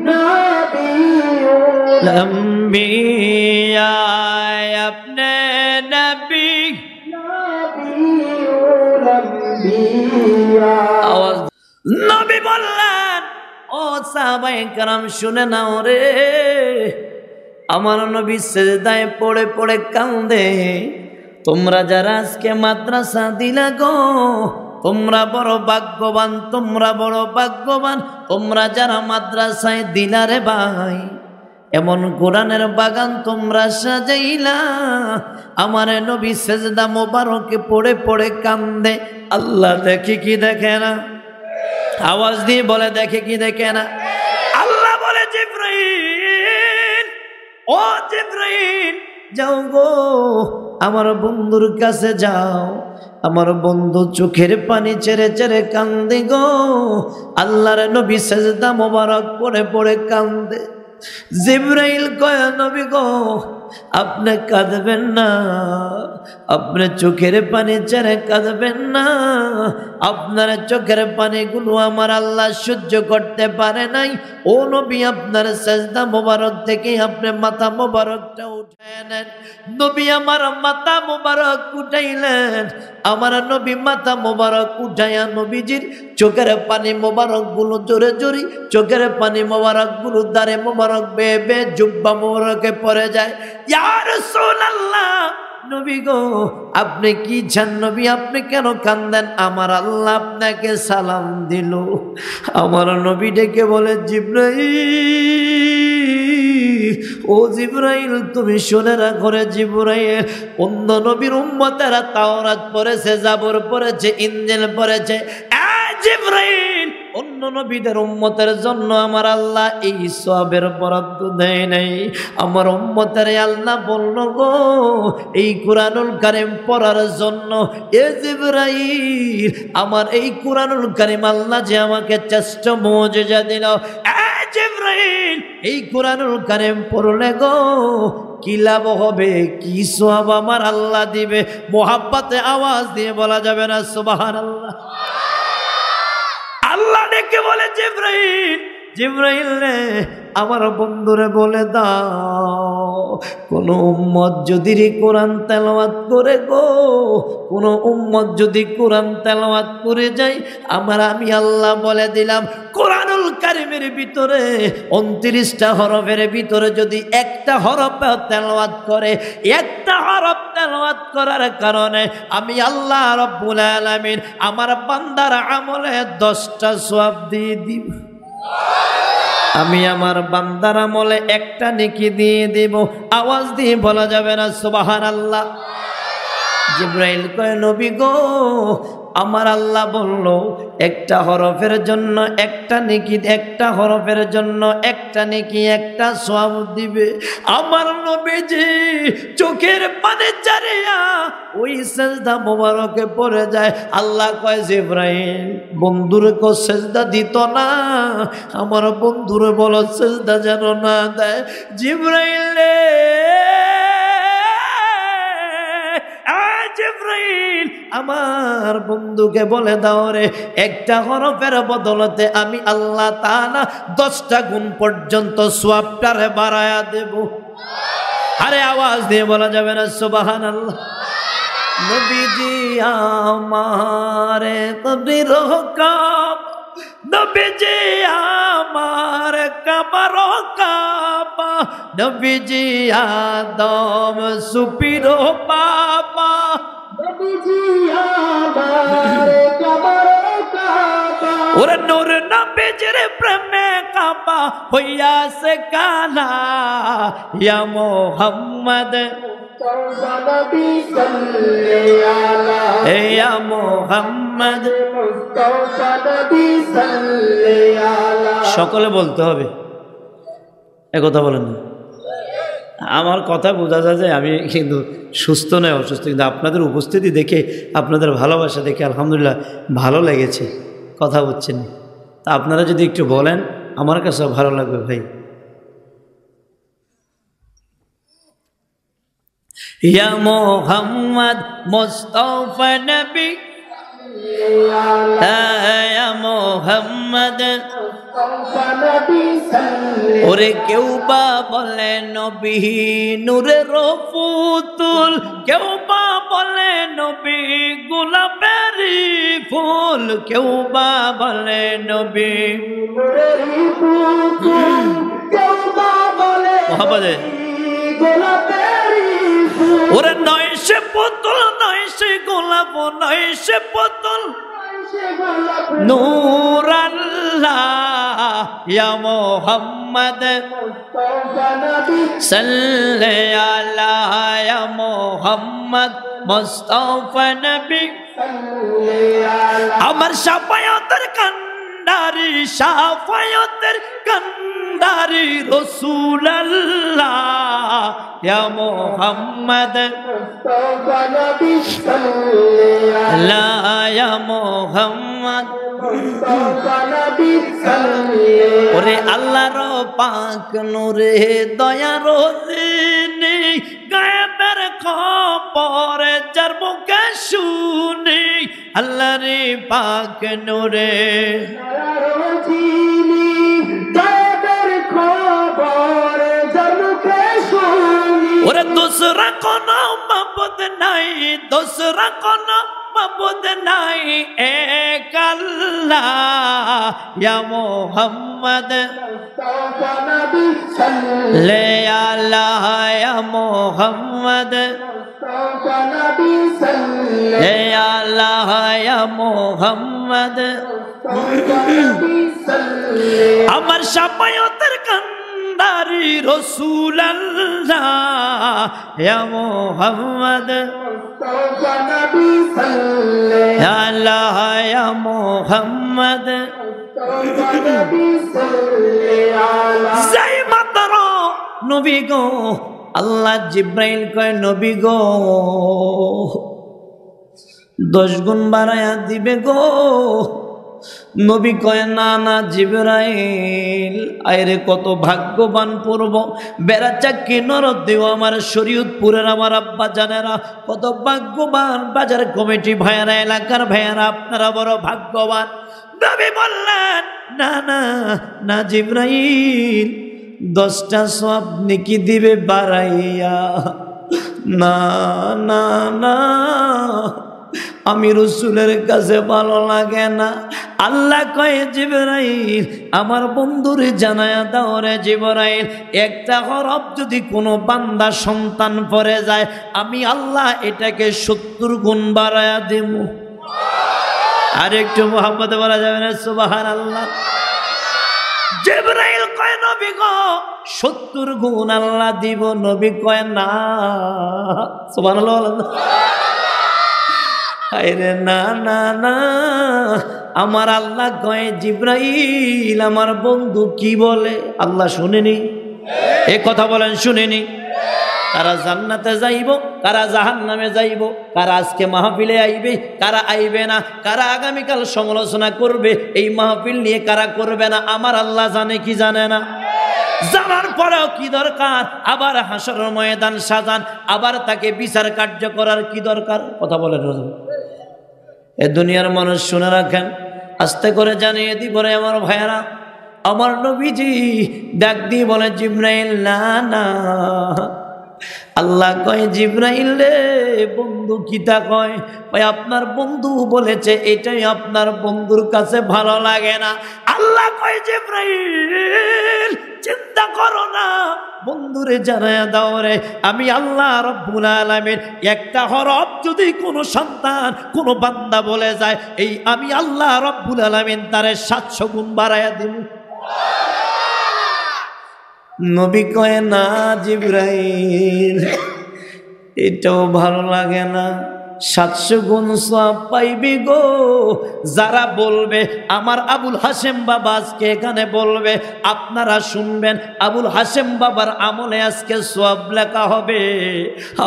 নবী লম্বিয়া আপনি নবী আওয়াজ। নবী বললেন ও সাহাবায়ে কেরাম শুনে নাও রে, আমার নবী সিজদায় পড়ে পড়ে কান্দে, তোমরা যারা আজকে মাদ্রাসা দিলা গো তোমরা বড় ভাগ্যবান, তোমরা বড় ভাগ্যবান, তোমরা যারা মাদ্রাসায় দিলা রে ভাই, এমন কোরআনের বাগান তোমরা সাজাইলা, আমার নবী সিজদা মোবারকে পড়ে পড়ে কান্দে, আল্লাহ দেখে কি দেখে না? আওয়াজ দিয়ে বলে দেখে কি দেখে না? আল্লাহ বলে জিবরাইল, ও জিবরাইল যাও গো আমার বন্ধুর কাছে যাও, আমার বন্ধু চোখের পানি ছেড়ে ছেড়ে কান্দে গো, আল্লাহর নবী সিজদা মোবারক পড়ে পড়ে কান্দে। জিবরাইল কয় নবী গো আপনি কাঁদবেন না, আপনি চোখের পানি ছেড়ে কাঁদবেন না, আপনার চোখের পানিগুলো আমার আল্লাহ সহ্য করতে পারে নাই, ও নবী আপনার সিজদা মোবারক থেকে আপনি মাথা মোবারকটা উঠায় নেন। নবী আমার মাথা মোবারক উঠাইলেন, আমার নবী মাথা মোবারক উঠাইয়া নবীজির চোখের পানি মোবারক গুলো জোরে জোরে, চোখের পানি মোবারক গুলো দাঁড়ে মোবারক বেয়ে বেয়ে জুব্বা মোবারকে পড়ে যায়। ইয়া রাসূলুল্লাহ নবী গো আপনি কি চান নবী, আপনি কেন কান্দেন? আমার আল্লাহ আপনাকে সালাম দিল। আমার নবী ডেকে বলে জিবরাইল, ও জিবরাইল তুমি শুনে রাখো রে জিবরাইল, অন্য নবীর উম্মতেরা তাওরাত পড়েছে, জাবর পড়েছে, ইনজিল পড়েছে, জিবরাইল অন্য নবীদের উম্মতের জন্য আমার আল্লাহ এই সওয়াবের বরাদ্দ দেয় নাই। আমার উম্মতের আল্লাহ বলল গো এই কুরআনুল কারীম পড়ার জন্য, এ জিবরাইল আমার এই কুরআনুল কারীম আল্লাহ যে আমাকে শ্রেষ্ঠ মুজিজা দিল, এ জিবরাইল এই কুরআনুল কারীম পড়লে গো কি লাভ হবে, কি সওয়াব আমার আল্লাহ দিবে? মোহাব্বতে আওয়াজ দিয়ে বলা যাবে না সুবহানাল্লাহ? আল্লাহ ডেকে বলে জিবরাইল, জিবরাইল রে আমার বন্ধুরে বলে দাও, কোন উম্মত যদি কোরআন তেলাওয়াত করে গো, কোন উম্মত যদি কোরআন তেলাওয়াত করে যায়, আমি আল্লাহ বলে দিলাম কোরআনুল কারীমের ভিতরে 29টা হরফের ভিতরে যদি একটা হরফ তেলাওয়াত করে, একটা হরফ তেলাওয়াত করার কারণে আমি আল্লাহ রাব্বুল আলামিন আমার বান্দার আমলে 10টা সওয়াব দিয়ে দিব। আমি আমার বান্দার আমলে একটা নেকি দিয়ে দেব। আওয়াজ দিয়ে বলা যাবে না সুবহানাল্লাহ? জিবরাইল কয় নবী গো, আমার আল্লাহ বলল একটা হরফের জন্য একটা নেকি, একটা হরফের জন্য একটা নেকি, একটা সওয়াব দিবে। আমার নবীজি চোখের পানি ছাড়িয়া ওই সিজদা মোবারকে পড়ে যায়। আল্লাহ কয় জিবরাইল বন্ধুরে কো সিজদা দিত না, আমার বন্ধুরে বলো সিজদা যেন না দেয়। জিবরাইল রে, জিবরাইল আমার বন্ধুকে বলে দাও রে, একটা হরফের বদলতে আমি আল্লাহ তাআলা 10টা গুণ পর্যন্ত সওয়াবটারে বাড়ায়া দেব। আরে আওয়াজ দিয়ে বলা যাবে না সুবহানাল্লাহ? নবীজি আমার কবির কাব, নবীজি আমার কাবার কাবা, নবীজি আদম সুপির বাবা, নবীজি আমার কাবার কাবা, ওরে নূর নবীজির প্রেমে কাবা হইয়াছে কানা, ইয়া মুহাম্মদ মুস্তাফা নবী সাল্লি আলা, ইয়া মুহাম্মদ মুস্তাফা নবী সাল্লি আলা। সকলে বলতে হবে, একথা বলেন না। আমার কথা বোঝা যায় যে আমি কিন্তু সুস্থ নয়, অসুস্থ, কিন্তু আপনাদের উপস্থিতি দেখে, আপনাদের ভালোবাসা দেখে আলহামদুলিল্লাহ ভালো লেগেছে। কথা বলছেন, তা আপনারা যদি একটু বলেন আমার কাছে ভালো লাগবে ভাই। ইয়া মুহাম্মদ মুস্তাফা নবী, ইয়া মুহাম্মদ মুস্তাফা নবী সাল্লি, ওরে কেউ বা বলে নবী নূরের পুতুল, কেউ বা বলে নবী গোলাপের ফুল, কেউ বা বলে নবী নূরের পুতুল, কেউ বা বলে মোহাম্মদে। গোলাপের ফুল, ওরে নয় সে পুতুল, নয় সে গোলাপ, নয় সে পুতুল, সে গোলাপ নূর আল্লাহ, ইয়া মুহাম্মদ মুস্তাফা নবী সাল্লি আলা, ইয়া মুহাম্মদ মুস্তাফা নবী। সাল্লি আলা, আমার শাফায়াতের কান্ডারি, শাফায়াতের কান্ডারি রাসূলুল্লাহ, ইয়া মুহাম্মদ মুস্তাফা নবী সাল্লি আলা, লা, ইয়া মুহাম্মদ। মুস্তাফা নবী সাল্লি আলা। ওরে আল্লাহর পাক নূরে দয়ার দিনে, গায়েবের খবর যার মুখে শুনি, আল্লাহর পাক নূরে চিনি, গায়েবের খবর যার মুখে শুনি, ওরে দোসরা কোন মাবুদ নাই, দোসরা কোন মাবুদ নাই, এক আল্লাহ, ইয়া মুহাম্মদ মুস্তাফা নবী সাল্লি আলা, ইয়া মুহাম্মদ মুস্তাফা নবী সাল্লি আলা, ইয়া মুহাম্মদ। মুস্তাফা নবী সাল্লি আমার শাফায়াতের কান্ডারি রাসূলুল্লাহ, ইয়া মুহাম্মদ মুস্তাফা নবী সাল্লি আলা, ইয়া মুহাম্মদ। মুস্তাফা নবী সাল্লি আলা। যাই মাত্র নবী গো, আল্লাহ জিব্রাইল কয় নবী গো 10 গুণ বাড়ায়া দিবে গো, নবী কয় না না জিবরাইল, আইরে কত ভাগ্যবান পূর্ব বেড়া চাক্কি নরদেও আমার শরীয়তপুরের আমার আব্বা জানেরা কত ভাগ্যবান, বাজার কমিটি ভাইয়ারা, এলাকার ভাইয়ারা, আপনারা বড় ভাগ্যবান। নবী বললেন না না না জিবরাইল, 10টা সওয়াব নেকি দিবে বাড়াইয়া। না না না, আমি রসুলের কাছে ভালো লাগে না। আল্লাহ কয়ে জিবরাইল আমার বন্ধুরে জানায়া দাও রে জিবরাইল, একটা হরফ যদি কোনো বান্দা সন্তান পড়ে যায় আমি আল্লাহ এটাকে 70 গুণ বাড়ায়া দেব। আর একটু মোহাম্মদ বলা যাবে না সুবহানাল্লাহ। জিবরাইল কয় নবী গো 70 গুণ আল্লাহ দিব। নবী কয় না, সুবহানাল্লাহ। আরে না না না, আমার আল্লাহ কয় জিবরাইল আমার বন্ধু কি বলে আল্লাহ শুনেনি? এ কথা বলেন শুনেনি? কারা জান্নাতে যাইব, কারা জাহান্নামে যাইব, কারা আজকে মাহফিলে আইবে, কারা আইবে না, কারা আগামীকাল সমালোচনা করবে এই মাহফিল নিয়ে, কারা করবে না, আমার আল্লাহ জানে কি জানে না? জানার পরেও কি দরকার আবার হাসরের ময়দান সাজান, আবার তাকে বিচার কার্য করার কি দরকার? কথা বলেন। এ দুনিয়ার মানুষ শুনে রাখেন, আস্তে করে জানিয়ে দিব রে আমার ভাইয়ারা। আমার নবীজি ডাক দিয়ে বলে জিবরাইল না না। আল্লাহ কয় জিবরাইল রে বন্ধু কিতা কয়? ভাই আপনার বন্ধু বলেছে এটাই আপনার বন্ধুর কাছে ভালো লাগে না। আল্লাহ কয় জিবরাইল চিন্তা করো না, বন্ধুরে জানায়া দাও রে আমি আল্লাহ রব্বুল আলামিন একটা হরফ যদি কোনো সন্তান কোনো বান্দা বলে যায় এই আমি আল্লাহ রব্বুল আলামিন তারে 700 গুণ বাড়ায়া দিব। নবী কয় না জিবরাইল এটাও ভালো লাগে না, 700 গুণ সওয়াব পাইবি গো যারা বলবে। আমার আবুল হাশেম বাবা আজকে এখানে বলবে, আপনারা শুনবেন আবুল হাশেম বাবার আমলে আজকে সওয়াব লেখা হবে।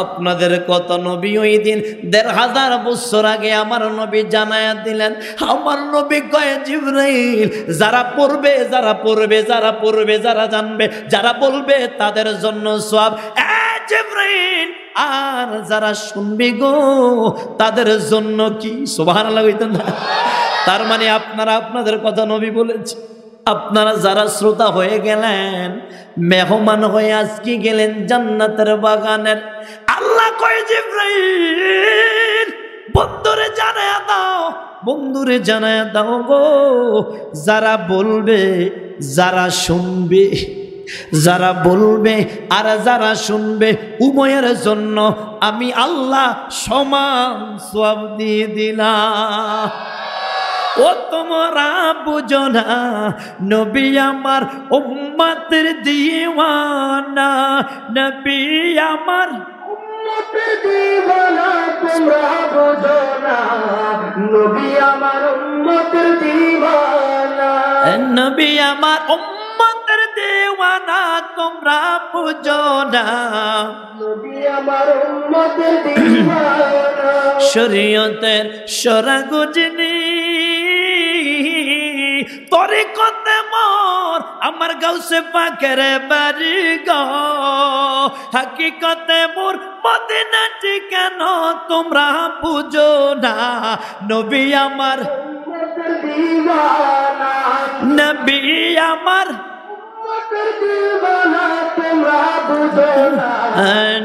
আপনাদের কত নবী ওই দিন 1500 বছর আগে আমার নবী জানায়া দিলেন। আমার নবী কয় জিবরাইল যারা পড়বে যারা পড়বে যারা পড়বে যারা জানবে যারা বলবে তাদের জন্য সওয়াব। জিবরাইল আর যারা শুনবে গো তাদের জন্য কি? সুবহানাল্লাহ কইতেন না? তার মানে আপনারা আপনাদের কথা নবী বলেছে, আপনারা যারা শ্রোতা হয়ে গেলেন, মেহমান হয়ে আজকে গেলেন জান্নাতের বাগানের। আল্লাহ কয় জিবরাইল বন্ধুরে জানায়া দাও, বন্ধুরে জানায়া দাও গো যারা বলবে যারা শুনবে, যারা বলবে আর যারা শুনবে উভয়ের জন্য আমি আল্লাহ সমান সওয়াব দিয়ে দিলাম। ও তোমরা বুঝো না নবী আমার উম্মতের দিওয়ানা, নবী আমার উম্মতের দিওয়ানা, তোমরা বুঝো না নবী আমার উম্মতের দিওয়ানা, নবী আমার উম্মতের দিওয়ানা তোমরা বুঝো না, নবী আমার উম্মতের দিওয়ানা। শরীয়তের সরাগুজনি তরিকতে মোর আমার গাউসে পাকের বাড়ি গো, হাকিকতে মোর মদিনা ঠিকানা তোমরা বুঝো না, নবী আমার উম্মতের দিওয়ানা, নবী আমার উম্মতের দিওয়ানা তোমরা বুঝো না,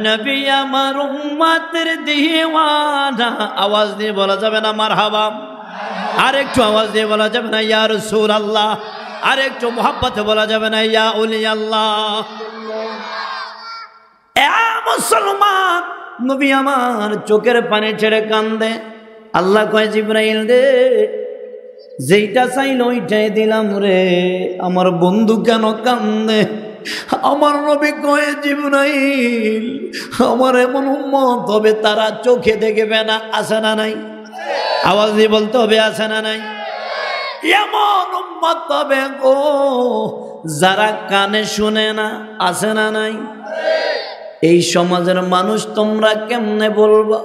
নবী আমার উম্মতের দিওয়ানা। আওয়াজ দিয়ে বলা যাবে না মারহাবা? আর একটু আওয়াজ দিয়ে বলা যাবে না ইয়া রাসূলুল্লাহ? আর একটু মোহাব্বতে বলা যাবে না ইয়া ওলি আল্লাহ? এ মুসলমান, নবী আমার চোখের পানি ছেড়ে কান্দে। আল্লাহ কয় জিবরাইল রে যেইটা চাইল ওইটাই দিলাম রে, আমার বন্ধু কেন কান্দে? আমার নবী কয় জিবরাইল আমার এমন উম্মত হবে তারা চোখে দেখবে না, আছে না নাই? আওয়াজ দিয়ে বলতে হবে আছে না নাই? এমন উম্মত হবে গো যারা কানে শুনে না, আছে না নাই? এই সমাজের মানুষ তোমরা কেমনে বলবা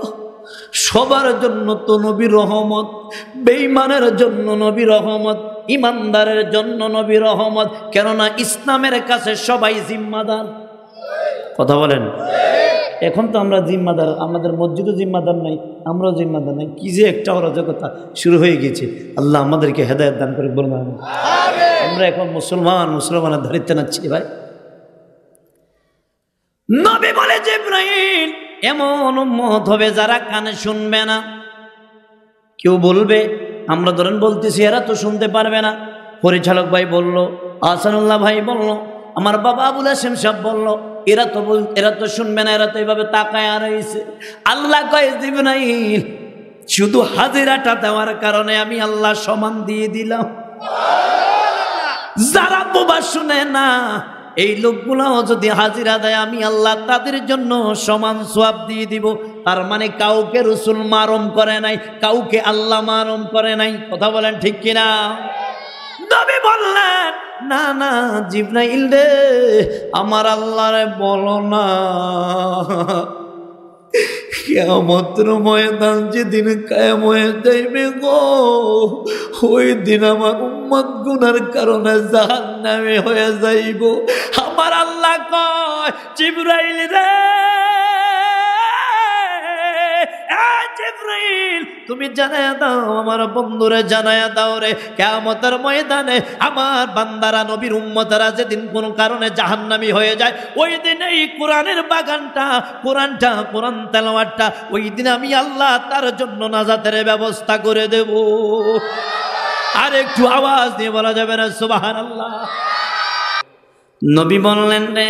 সবার জন্য তো নবী রহমত, বেঈমানের জন্য নবী রহমত, ইমানদারের জন্য নবী রহমত। কেননা ইসলামের কাছে সবাই জিম্মাদার। কথা বলেন। এখন তো আমরা জিম্মাদার, আমাদের মসজিদও জিম্মাদার নাই, আমরাও জিম্মাদার নাই। কি যে একটা অরাজকতা শুরু হয়ে গেছে। আল্লাহ আমাদেরকে হেদায়েত দান করে বলুন আমিন। আমরা এখন মুসলমানের দাঁড়িয়ে নাচ্ছি ভাই। নবী বলে জিবরাইল এমন উম্মত হবে যারা কানে শুনবে না। কেউ বলবে, আমরা ধরেন বলতেছি এরা তো শুনতে পারবে না। পরিচালক ভাই বলল, আহসানুল্লাহ ভাই বলল, আমার বাবা আবুল হাশেম সাহেব বলল, এরা তো শুনবে না, এরা তো এইভাবে তাকায় আর রয়েছে। আল্লাহ কয় জিবরাইল শুধু হাজিরাটা দেওয়ার কারণে আমি আল্লাহ সমান দিয়ে দিলাম। যারা বোবা শুনে না এই লোকগুলাও যদি হাজিরা দেয় আমি আল্লাহ তাদের জন্য সমান সওয়াব দিয়ে দিব। তার মানে কাউকে রাসূল মারম করে নাই, কাউকে আল্লাহ মারম করে নাই। কথা বলেন ঠিক কিনা? নবী বললেন, না না জিবরাইল রে, আমার আল্লাহরে বলো না কিয়ামতের ময়দান যেদিন কায়েম হয়ে যাইবে গো, ওই দিন আমার উম্মত গুনার কারণে জাহান্নামে হয়ে যাইব। আমার আল্লাহ কয় জিবরাইল রে, জিবরাইল তুমি জানায়া দাও, আমার বন্ধুরে জানায়া দাও রে, কিয়ামতের ময়দানে আমার বান্দারা নবীর উম্মতেরা যেদিন কোন কারণে জাহান্নামী হয়ে যায়, ওই দিন এই কোরআনের বাগানটা, কোরআন তেলাওয়াতটা, ওই দিন আমি আল্লাহ তার জন্য নাজাতের ব্যবস্থা করে দেব। আর একটু আওয়াজ দিয়ে বলা যাবে না সুবহানাল্লাহ? নবী বললেন রে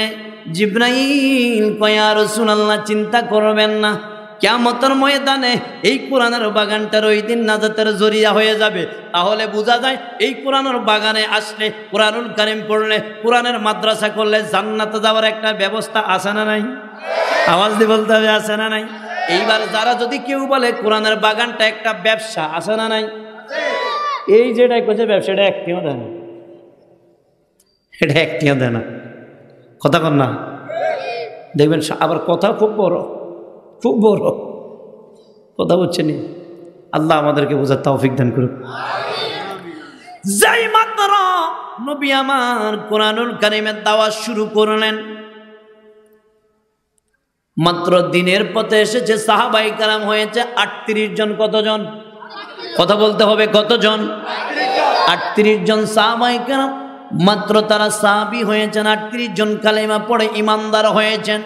জিবরাইল কয় ইয়া রাসূলুল্লাহ চিন্তা করবেন না, কিয়ামতের ময়দানে এই কোরআনের বাগানটার ওই দিন নাজাতের জরিয়া হয়ে যাবে। তাহলে বোঝা যায় এই কোরআনের বাগানে আসলে, কোরআনুল কারীম পড়লে, কোরআনের মাদ্রাসা করলে জান্নাতে যাওয়ার একটা ব্যবস্থা আছে না নাই? আওয়াজ দিয়ে বলতে হবে, আছে না নাই? এইবার যারা যদি কেউ বলে কোরআনের বাগানটা একটা ব্যবসা, আছে না নাই? এই যেটাই করছে ব্যবসা, এটা একটিও দেয় না, এটা একটিও দেয় না। কথা কন না? দেখবেন আবার কথা খুব বড়, খুব বড় কথা বলছেন। আল্লাহ আমাদেরকে বোঝার তৌফিক দান করুন। যেই মাত্র নবী আমার কোরআনুল কারীমের দাওয়াত শুরু করলেন, মাত্র দিনের পথে এসেছে সাহাবায়ে কেরাম হয়েছে 38 জন। কতজন? কথা বলতে হবে, কতজন? 38 জন সাহাবায়ে কেরাম। মাত্র তারা সাহাবী হয়েছেন, 38 জন কালেমা পড়ে ইমানদার হয়েছেন।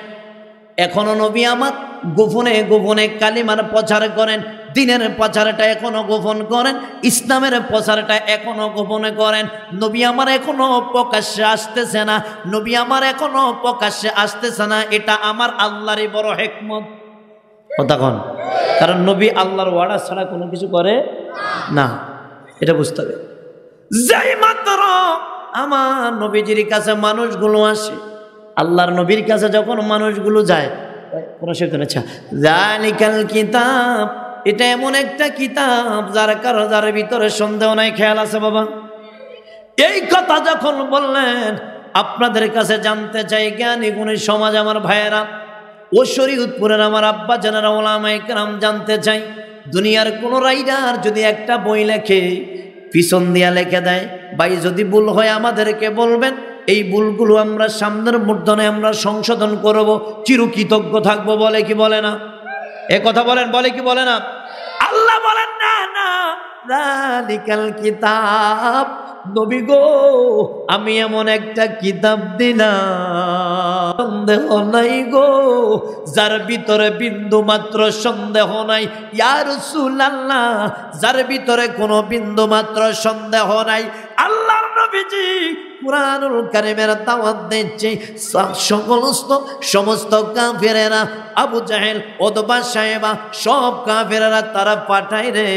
এখনো নবী আমার গোপনে গোপনে কালিমার প্রচার করেন, দিনের প্রচারটা এখনো গোপন করেন, ইসলামের প্রচারটা এখনো গোপনে করেন। নবী আমার এখনো প্রকাশ্যে আসতেছে না, নবী আমার এখনো প্রকাশ্যে আসতেছে না। এটা আমার আল্লাহরই বড় হিকমত। কথা কন? কারণ নবী আল্লাহর ওয়াদা ছাড়া কোনো কিছু করে না, এটা বুঝতে হবে। যেই মাত্র আমার নবীজির কাছে মানুষগুলো আসে, আল্লাহর নবীর কাছে যখন মানুষগুলো যায়, কোন জালিকাল কিতাব, এটা এমন একটা কিতাব যার ভিতরে সন্দেহ নাই। খেয়াল আছে বাবা? এই কথা যখন বললেন, আপনাদের কাছে জানতে চাই জ্ঞানী গুণী সমাজ, আমার ভাইয়েরা ও শরীয়তপুরের আমার আব্বা জানেরা, ওলামায়ে কেরাম, জানতে চাই দুনিয়ার কোন রাইডার যদি একটা বই লেখে, পিছন দিয়া লেখে দেয়, ভাই যদি ভুল হয় আমাদেরকে বলবেন, এই ভুলগুলো আমরা সামনের মূর্ধনে আমরা সংশোধন করব, চিরকৃতজ্ঞ থাকবো। বলে কি বলে না? এ কথা বলেন, বলে কি বলে না? আল্লাহ বলেন না না, যালিকাল কিতাব, নবী গো আমি এমন একটা কিতাব দিলাম, সন্দেহ নাই গো, যার ভিতরে বিন্দু মাত্র সন্দেহ নাই। ইয়া রাসূলুল্লাহ, যার ভিতরে কোনো বিন্দু মাত্র সন্দেহ নাই। আল্লাহর নবীজি কুরআনুল কারীমের দাওয়াত দিচ্ছে, সমস্ত কাফেরেরা, আবু জাহেল, উতবা, সাইবা, সব কাফেরেরা তারা পাঠায় রে,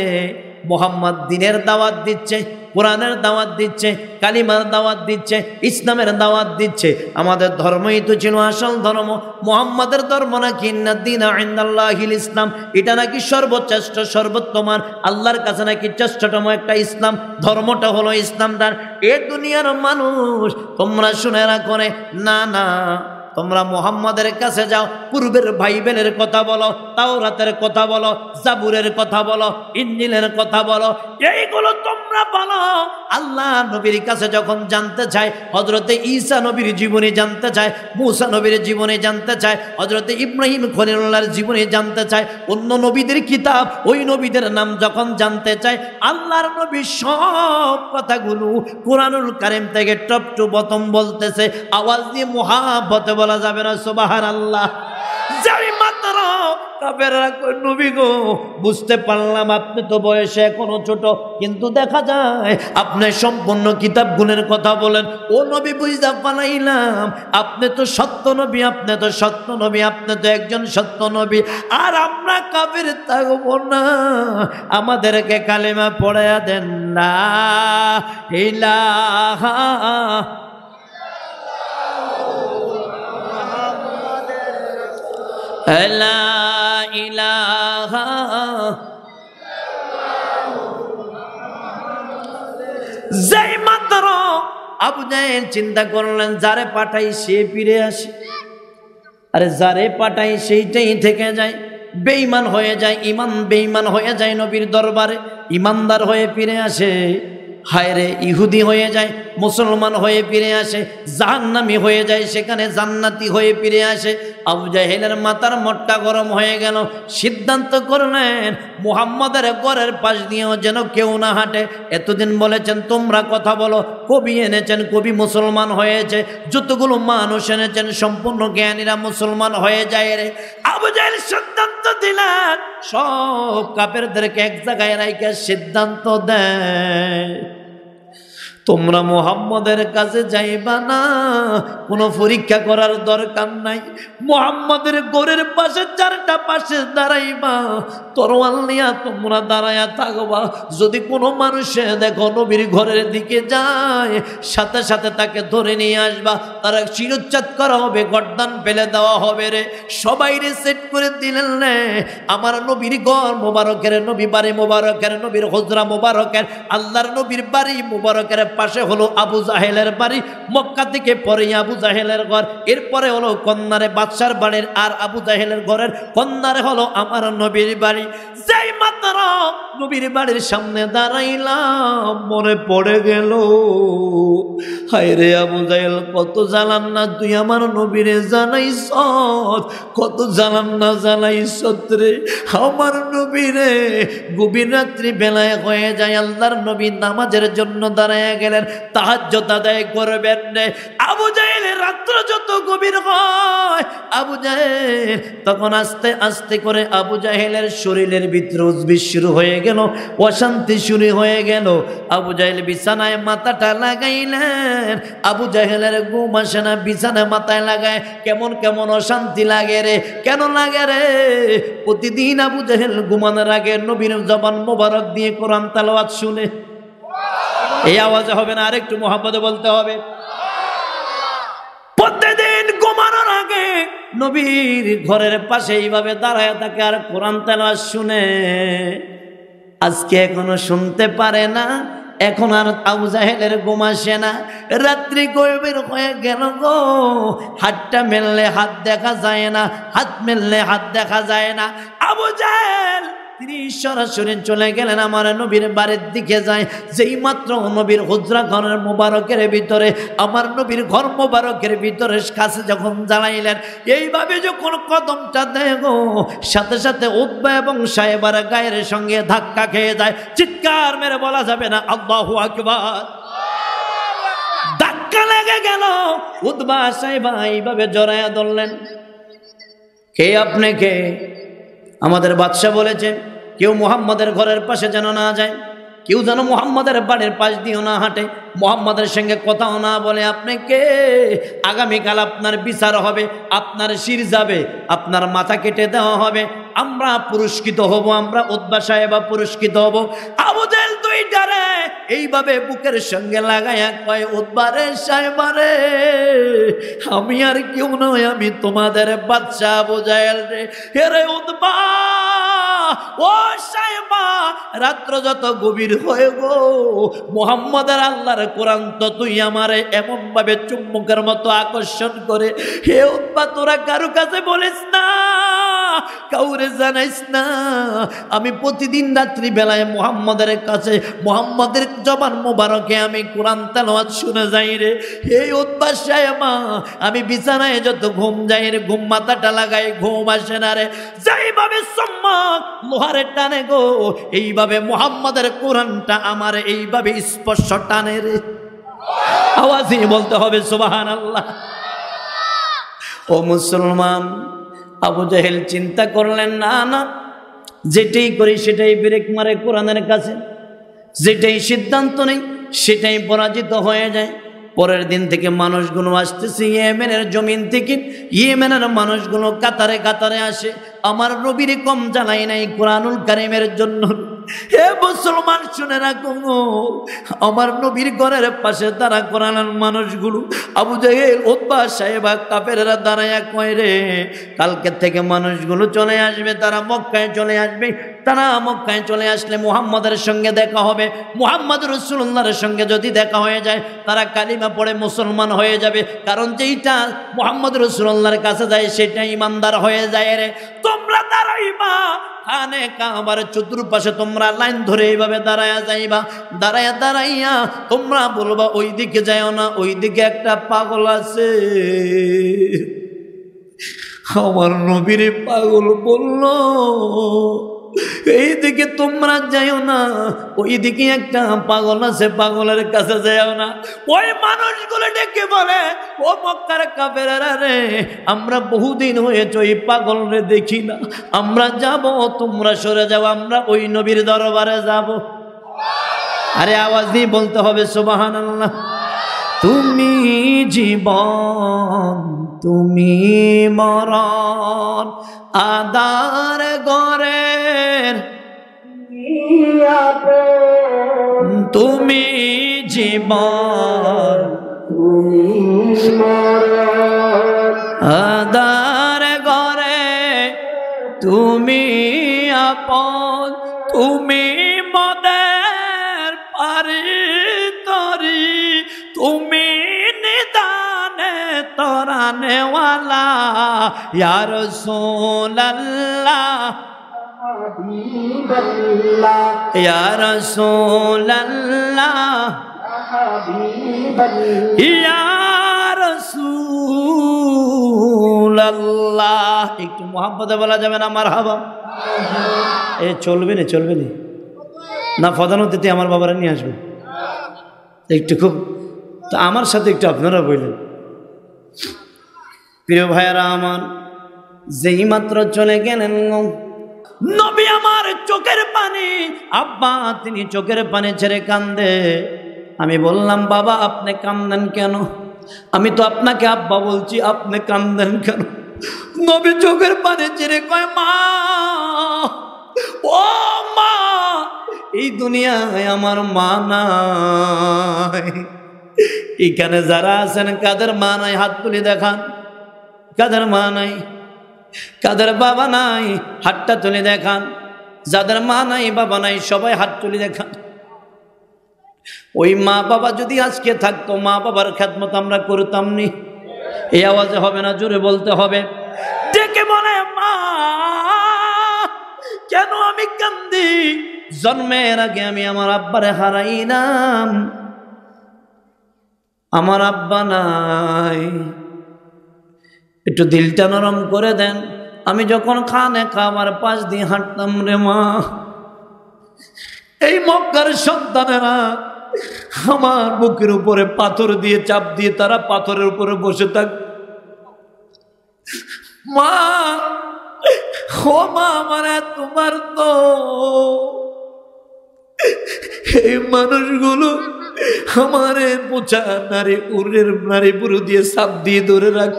মুহাম্মদ দিনের দাওয়াত দিচ্ছে, কোরআনের দাওয়াত দিচ্ছে, কালিমার দাওয়াত দিচ্ছে, ইসলামের দাওয়াত দিচ্ছে। আমাদের ধর্মই তো ছিল আসল ধর্ম, মুহাম্মাদের ধর্ম নাকি ইন্নাদ-দীনা ইনদাল্লাহিল ইসলাম, এটা নাকি সর্বশ্রেষ্ঠ, সর্বোত্তম, আল্লাহর কাছে নাকি শ্রেষ্ঠতম একটা ইসলাম, ধর্মটা হলো ইসলাম। তার এ দুনিয়ার মানুষ তোমরা শুনে রাখো রে, না না, তোমরা মুহাম্মাদের কাছে যাও, পূর্বের বাইবেলের কথা বলো, তাওরাতের কথা বলো, জাবুরের কথা বলো, ইনজিলের কথা বলো, এইগুলো তোমরা বলো। আল্লাহ নবীর কাছে যখন জানতে চায়, হযরতে ঈসা নবীর জীবনী জানতে চায়, মূসা নবীর জীবনী জানতে চায়, হযরতে ইব্রাহিম খলিলুল্লাহর জীবনী জানতে চায়, অন্য নবীদের কিতাব, ওই নবীদের নাম যখন জানতে চায়, আল্লাহর নবী সব কথাগুলো কুরআনুল কারীম থেকে টপ টু বটম বলতেছে। আওয়াজ দিয়ে মুহাব্বতে বলা যাবে না সুবহানাল্লাহ? যাই মাত্র কাফেররা কই, নবী গো বুঝতে পারলাম আপনি তো বয়সে এখনো ছোট, কিন্তু দেখা যায় আপনি সম্পূর্ণ কিতাবগুলোর কথা বলেন। ও নবী বুঝতে পারলাম আপনি তো সত্য নবী, আপনি তো সত্য নবী, আপনি তো একজন সত্য নবী। আর আমরা কাফের থাকবো না, আমাদেরকে কালেমা পড়ায়া দেন না। ইলাহা লা ইলাহা যেই মাত্র আবু জাহেল চিন্তা করলেন যারে পাঠাই সে ফিরে আসে, আরে যারে পাঠাই সেইটাই থেকে যায়, বেঈমান হয়ে যায়, ইমান বেঈমান হয়ে যায় নবীর দরবারে, ইমানদার হয়ে ফিরে আসে। হায় রে, ইহুদি হয়ে যায়, মুসলমান হয়ে ফিরে আসে, জাহান্নামী হয়ে যায়, সেখানে জান্নাতি হয়ে ফিরে আসে। আবু জাহেলের মাথার মোটটা গরম হয়ে গেল, সিদ্ধান্ত করলেন মুহাম্মাদের ঘরের পাশ দিয়েও যেন কেউ না হাঁটে। এতদিন বলেছেন তোমরা কথা বলো, কবি এনেছেন, কবি মুসলমান হয়েছে, যতগুলো মানুষ এনেছেন সম্পূর্ণ জ্ঞানীরা মুসলমান হয়ে যায় রে। আবু জাহেল সিদ্ধান্ত দিলেন সব কাফেরদেরকে এক জায়গায় রাইখা সিদ্ধান্ত দেয়, তোমরা মুহাম্মাদের কাছে যাইবা না, কোনো পরীক্ষা করার দরকার নাই। মুহাম্মাদের ঘরের পাশে চারটা পাশে দাঁড়াইবা, তরোয়াল নিয়া তোমরা দাঁড়ায়া থাকবা। যদি কোনো মানুষে দেখো নবীর ঘরের দিকে যায়, সাথে সাথে তাকে ধরে নিয়ে আসবা, তারা শিরোচ্ছেদ করা হবে, গর্দান ফেলে দেওয়া হবে রে। সবাই রে সেট করে দিলেন রে, আমার নবীর ঘর মোবারকের, নবী বাড়ি মোবারকের, নবীর হুজরা মোবারকের, আল্লাহর নবীর বাড়ি মোবারকের পাশে হলো আবু জাহেলের বাড়ি। মক্কা থেকে পরে আবু জাহেলের ঘর, এরপরে হলো কন্যারে বাদশার বাড়ির, আর আবু জাহেলের ঘরের কন্যারে হলো আমার নবীর বাড়ি। যেই মাত্র নবীর বাড়ির সামনে দাঁড়াইলাম, মনে পড়ে গেল হায় রে আবু জাহেল, কত জানান না তুই আমার নবীরে জানাইছ, কত জানান না জানাইছ রে আমার নবীরে। গভীর রাত্রি বেলায় হয়ে যায়, আল্লাহর নবী নামাজের জন্য দাঁড়ায় গেলেন, তাহাজ্জুদ আদায় করবেন রে। আবু জাহেলের রাত্র যত গভীর হয়, আবু জাহেল তখন আস্তে আস্তে করে আবু জাহেলের শরীরের ভিতরে উজবিস শুরু হয়ে গেল, অশান্তি শুরু হয়ে গেল। আবু জাহেল বিছানায় মাথাটা লাগাইলেন, আবু জাহেলের ঘুম আসে না, বিছানায় মাথায় লাগায় কেমন কেমন অশান্তি লাগে রে। কেন লাগে রে? প্রতিদিন আবু জাহেল ঘুমানোর আগে নবীর জবান মোবারক দিয়ে কোরআন তেলাওয়াত শুনে। এই আওয়াজে হবে না, আরেকটু মুহাব্বতে বলতে হবে। প্রতিদিন ঘুমানোর আগে নবীর ঘরের পাশে এইভাবে দাঁড়ায় থাকে আর কোরআন তেলাওয়াত শুনে। আজকে এখনো শুনতে পারে না, এখন আর আবু জাহেলের ঘুম আসে না। রাত্রি গভীর হয়ে গেল গো, হাতটা মেললে হাত দেখা যায় না, হাত মেললে হাত দেখা যায় না। আবু জাহেল তিনি সরাসরি চলে গেলেন আমার নবীর বাড়ির দিকে যায়। যেই মাত্র নবীর হুজরা ঘরের মোবারকের ভিতরে, আমার নবীর ঘর মোবারকের ভিতরে কাছে যখন জ্বালাইলেন, এইভাবে যখন কদমটা দেয় গো, সাথে সাথে উতবা এবং সাহেবার গায়ের সঙ্গে ধাক্কা খেয়ে যায়। চিৎকার মেরে বলা যাবে না আল্লাহু আকবার। ধাক্কা লেগে গেল, উতবা সাহেবা এইভাবে জড়াইয়া ধরলেন, কে আপনি কে? আমাদের বাদশা বলেছে কেউ মুহাম্মাদের ঘরের পাশে যেন না যায়, কেউ যেন মুহাম্মাদের বাড়ির পাশ দিয়েও না হাঁটে, মুহাম্মাদের সঙ্গে কথাও না বলে। আপনি কে? আগামীকাল আপনার বিচার হবে, আপনার শির যাবে, আপনার মাথা কেটে দেওয়া হবে, আমরা পুরস্কৃত হব, আমরা উতবা সাহেবা পুরস্কৃত হব। আবু জাহেল দুইটারে এইভাবে বুকের সঙ্গে লাগাইয়া কয়, উতবা রে সাহেবা রে, আমি আর কেউ নয়, আমি তোমাদের বাদশা আবু জাহেল রে। হে রে উতবা, ও সাহেবা, রাত্র যত গভীর হয়ে গো, মুহাম্মদের আল্লাহর কোরআন তো তুই আমারে এমন ভাবে চুম্বকের মতো আকর্ষণ করে, হে উতবা তোরা কারো কাছে বলিস না, কাউরে জানাইস না, আমি প্রতিদিন রাত্রি বেলায় মুহাম্মদের কাছে, মুহাম্মদের জবান মোবারকে আমি কোরআন তেলাওয়াত শুনে যাই রে। হে উতবা সাহেবা, আমি বিছানায় যত ঘুম যাই রে, ঘুম মাথাটা লাগাই, ঘুম আসে না রে। যেইভাবে সম্মান লোহারে টানে গো, এইভাবে মুহাম্মদের কোরআনটা আমার এইভাবে স্পর্শ টানে রে। আওয়াজে বলতে হবে সুবহানাল্লাহ। ও মুসলমান, আবু জাহেল চিন্তা করলেন, না না, যেটাই করি সেটাই ব্রেক মারে কোরআনের কাছে, যেটাই সিদ্ধান্ত নেই সেটাই পরাজিত হয়ে যায়। পরের দিন থেকে মানুষগুলো আসতেছে ইয়েমেনের জমিন থেকে, ইয়েমেনের মানুষগুলো কাতারে কাতারে আসে। আমার নবীর কম জ্বালাই নাই কোরআনুল কারীমের জন্য। হে মুসলমান শুনে রাখো, আমার নবীর ঘরের পাশে তারা কোরআনের মানুষগুলো, আবু জাহেল, উতবা, সাহেবা, কাফেররা দাঁড়ায়া কয় রে, কালকে থেকে মানুষগুলো চলে আসবে, তারা মক্কায় চলে আসবে। তারা মক্কায় চলে আসলে মুহাম্মদের সঙ্গে দেখা হবে। মুহাম্মদ রাসূলুল্লাহর সঙ্গে যদি দেখা হয়ে যায়, তারা কালিমা পড়ে মুসলমান হয়ে যাবে। কারণ যেইটা মুহাম্মদ রাসূলুল্লাহর কাছে যায় সেটা ইমানদার হয়ে যায় রে। তোমরা দাঁড়াইবা খানে কাবার চতুর্পাশে, তোমরা লাইন ধরে এইভাবে দাঁড়ায়া যাইবা। দাঁড়ায়া দাঁড়াইয়া তোমরা বলবা, ওই দিকে যাও না, ওই দিকে একটা পাগল আছে। আমার নবীর পাগল বলল, এইদিকে তোমরা যাও না, ওই দিকে একটা পাগল আছে, পাগলের কাছে যাও না। ওই মানুষগুলো ডেকে বলে, ও মক্কার কাফেররা রে, আমরা বহুদিন হয়েছে ওই পাগল রে দেখি না, আমরা যাব, তোমরা সরে যাও, আমরা ওই নবীর দরবারে যাব। আরে আওয়াজ দিয়ে বলতে হবে সুবহানাল্লাহ। তুমি জীবন, তুমি মরণ, আদার গরের তুমি জীবন, তুমি মরণ, আদার গরে তুমি আপন, তুমি মদের পারি তরি, তুমি নিদানে তরানেওয়ালা, ইয়া রাসূলুল্লাহ, হাবিবাল্লাহ, ইয়া রাসূলুল্লাহ, হাবিবাল্লাহ, ইয়া রাসূলুল্লাহ। একটু মুহাব্বতে বলা যাবে না মারহাবা? এ চলবে না, চলবে না, না ফদানতিতে আমার বাবারা নিয়ে আসবে একটু খুব। তো আমার সাথে একটু আপনারা বললেন, প্রিয় ভাইয়ারা আমার, যেই মাত্র চলে গেলেন নবী আমার চোখের পানি, আব্বা তিনি চোখের পানি ছেড়ে কান্দে। আমি বললাম, বাবা আপনি কান্দেন কেন? আমি তো আপনাকে আব্বা বলছি, আপনি কান্দেন কেন? নবী চোখের পানি ছেড়ে কয়, মা, ও মা, এই দুনিয়ায় আমার মা নাই। এখানে যারা আছেন কাদের মা নাই হাত তুলে দেখান। কাদের মা নাই, কাদের বাবা নাই হাতটা তুলে দেখান। যাদের মা নাই বাবা নাই সবাই হাত তুলে দেখান। ওই মা বাবা যদি আজকে থাকতো, মা বাবার খেদমত আমরা করতাম নি? এই আওয়াজে হবে না, জোরে বলতে হবে। ডেকে বলে, মা কেন আমি কান্দি? জন্মের আগে আমি আমার আব্বারে হারাইলাম, আমার আব্বা নাই, একটু দিলটা নরম করে দেন। আমি যখন খানে খাবার পাশ দিয়ে হাঁটতাম রে মা, এই মক্কার সন্তানেরা আমার বুকের উপরে পাথর দিয়ে চাপ দিয়ে তারা পাথরের উপরে বসে থাক। মা, ও মা, আমার তোমার তো এই মানুষগুলো আমারে পোচা নারী উড়ের নারী পুরো দিয়ে চাপ দিয়ে ধরে রাখ।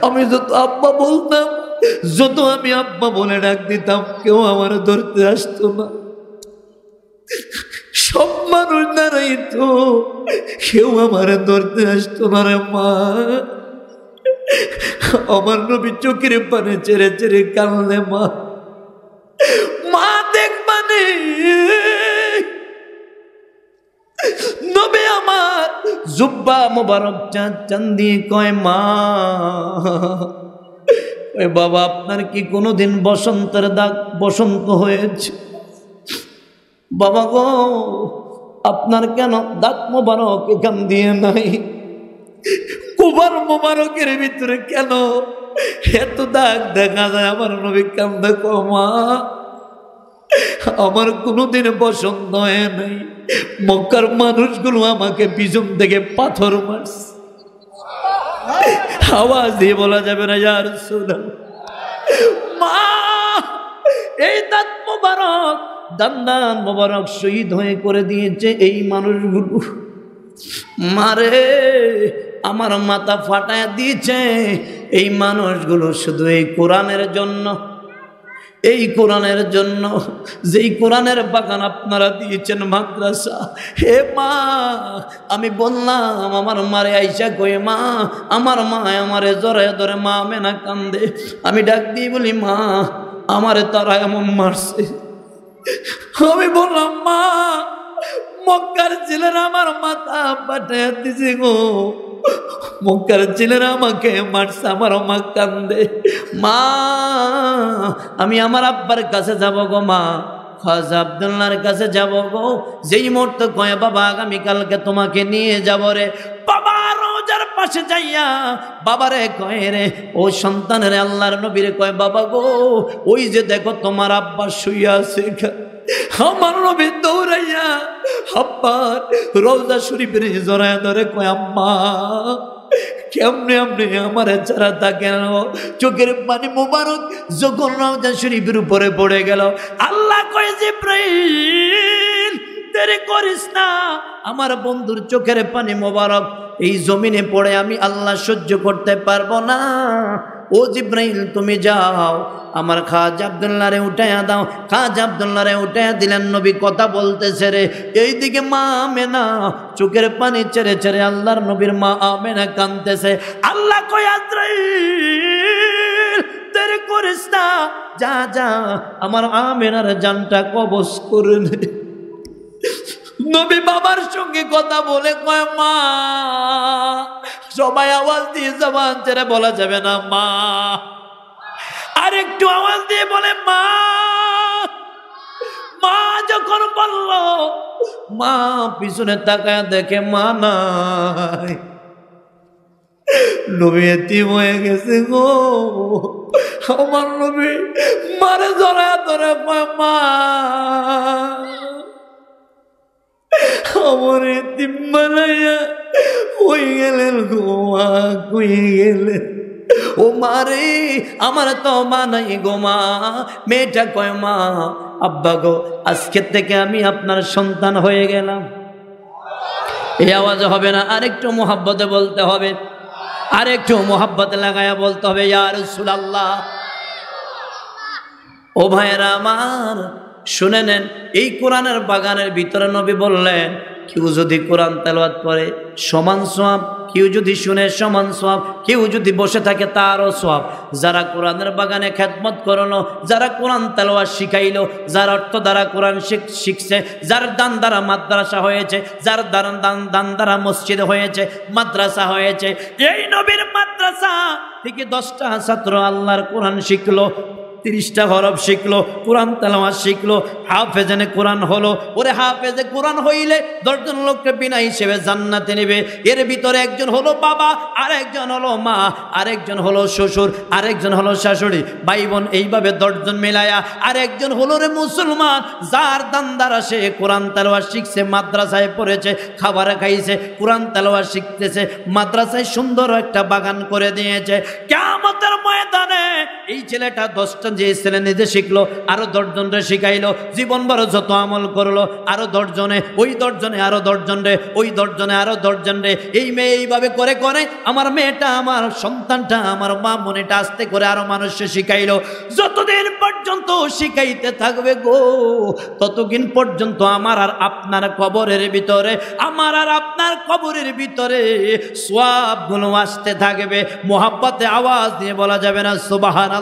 আমি যত আব্বা বলতাম, যত আমি আব্বা বলে ডাক দিতাম, কেউ আমার ধরতে আসতো না। সব মানুষ দাঁড়াই তো, কেউ আমার ধরতে আসতো না রে মা। আমার নবী চোখের পানে চেড়ে চেড়ে কাঁদলে মা। মা দেখবানে নবী আমার জুব্বা মোবারক চান দিয়ে কয় মা, ওই বাবা আপনার কি কোনোদিন বসন্তের দাগ বসন্ত হয়েছে? বাবা গো আপনার কেন দাগ মোবারক এখান দিয়ে নাই? কুবার মোবারকের ভিতরে কেন এত দাগ দেখা যায়? আমার নবী কান্দে কয় মা, আমার কোনোদিন বসন্ত হয় নাই, মক্কার মানুষগুলো আমাকে পিছন থেকে পাথর মারছে। আওয়াজ দিয়ে বলা যাবে না ইয়া রাসূলুল্লাহ। মা এই দাঁত মোবারক দান্দান মোবারক শহীদ হয়ে করে দিয়েছে এই মানুষগুলো। মারে আমার মাথা ফাটায় দিয়েছে এই মানুষগুলো শুধু এই কোরআনের জন্য, এই কোরআনের জন্য, যেই কোরআনের বাগান আপনারা দিয়েছেন মাদ্রাসা। হে মা, আমি বললাম আমার মারে আইসা কয়ে মা, আমার মা আমারে জড়ায় ধরে মা মেনা কান্দে। আমি ডাক দিয়ে বলি মা আমারে তারা এমন মারছে। আমি বললাম মা মক্কার ছেলেরা আমার মাথা পাঠায় দিছে গো, মক্কার ছেলেরা আমাকে মারছে। আমার মা কান্দে। মা আমি আমার আব্বার কাছে যাব গো মা, খাজা আব্দুল্লাহর কাছে যাব গো। যেই মুহূর্তে কয় বাবা আগামীকালকে তোমাকে নিয়ে যাব রে, বাবা রোজার পাশে যাইয়া বাবারে কয় রে ও সন্তানের আল্লাহর নবীরে কয় বাবা গো ওই যে দেখো তোমার আব্বা শুইয়া আছে। আমার নবী দৌড়াইয়া আব্বার রওজা শরীফের জড়ায় ধরে কয় আম্মা কেমনে আপনি আমার ছাড়া থাকেন? চোখের পানি মোবারক যখন রওজা শরীফের উপরে পড়ে গেল, আল্লাহ কয় জিব্রাইল দেরি করিস না, আমার বন্ধুর চোখের পানি মোবারক এই জমিনে পড়ে আমি আল্লাহ সহ্য করতে পারবো না। ও জিব্রাইল তুমি যাও আমার খাজা আব্দুল্লাহ রে উঠাইয়া দাও। খাজা আব্দুল্লাহ রে উঠাইয়া দিলেন। নবী কথা বলতেছে রে, এইদিকে মা আমেনা চোখের পানি ছেড়ে ছেড়ে আল্লাহর নবীর মা আমেনা কাঁদতেছে। আল্লাহ কয় আজরাইল দেরি করিস না, যা যা আমার আমেনার জানটা কবজ করে নে। নবী বাবার সঙ্গে কথা বলে কয় মা, সবাই আওয়াজ দিয়ে জবান ছেড়ে বলা যাবে না মা, আর একটু আওয়াজ দিয়ে বলে মা। মা যখন বলল মা পিছনে তাকায় দেখে মা নাই, নবী এতিম হয়ে গেছে গো। আমার নবী মারে ধরে ধরে কয় মা আমার এতিম বানাইয়া কই গেলেন গো মা, কই গেলেন? ও মারে আমার তো মা নাই গো মা। মেয়েটা কয় মা আব্বা গো আজকের থেকে আমি আপনার সন্তান হয়ে গেলাম। এই আওয়াজ হবে না, আরেকটু মোহাব্বতে বলতে হবে, আরেকটু মোহাব্বতে লাগায়া বলতে হবে ইয়া রাসূলুল্লাহ। ও ভাইরা আমার শুনে নেন, এই কোরআনের বাগানের ভিতরে নবী বললেন কেউ যদি কোরআন তেলাওয়াত করে সমান সওয়াব, কেউ যদি শুনে সমান সওয়াব, কেউ যদি বসে থাকে তারও সওয়াব। যারা কোরআনের বাগানে খেদমত করলো, যারা কোরআন তেলাওয়াত শিখাইলো, যার অর্থ দ্বারা কোরআন শিখছে, যার দান দ্বারা মাদ্রাসা হয়েছে, যার দান দ্বারা মসজিদ হয়েছে, মাদ্রাসা হয়েছে। এই নবীর মাদ্রাসা থেকে 10টা ছাত্র আল্লাহর কোরআন শিখলো, 30টা হরফ শিখলো, কোরআন তেলাওয়াত শিখলো, হাফেজানে কোরআন হলো। ওরে হাফেজে কোরআন হইলে 10 জন লোককে বিনা হিসেবে জান্নাতে নেবে। এর ভিতরে একজন হলো বাবা, আরেকজন হলো মা, আরেকজন হলো শ্বশুর, আরেকজন হলো শাশুড়ি, ভাই বোন, এইভাবে 10 জন মিলায়া আরেকজন হলো রে মুসলমান, যার দান দ্বারা সে কোরআন তেলাওয়াত শিখছে, মাদ্রাসায় পড়েছে, খাবার খাইছে, কোরআন তেলাওয়াত শিখতেছে, মাদ্রাসায় সুন্দর একটা বাগান করে দিয়েছে। কিয়ামতের ময়দানে এই ছেলেটা 10টা যে ছেলে নিজে শিখলো, আরো 10 জনরে শিখাইলো, জীবন ভর যত আমল করলো, আরো 10 জনে, ওই 10 জনে আরো 10 জন রে, ওই 10 জনে আরো 10 জন রে। এই মেয়ে এইভাবে করে করে আমার মেয়েটা, আমার সন্তানটা, আমার মা মনেটা আস্তে করে আরো মানুষকে শিখাইলো। যতদিন পর্যন্ত শিখাইতে থাকবে গো, ততদিন পর্যন্ত আমার আর আপনার কবরের ভিতরে, আমার আর আপনার কবরের ভিতরে সওয়াবগুলো আসতে থাকবে। মোহাব্বতে আওয়াজ দিয়ে বলা যাবে না সুবহানাল্লাহ।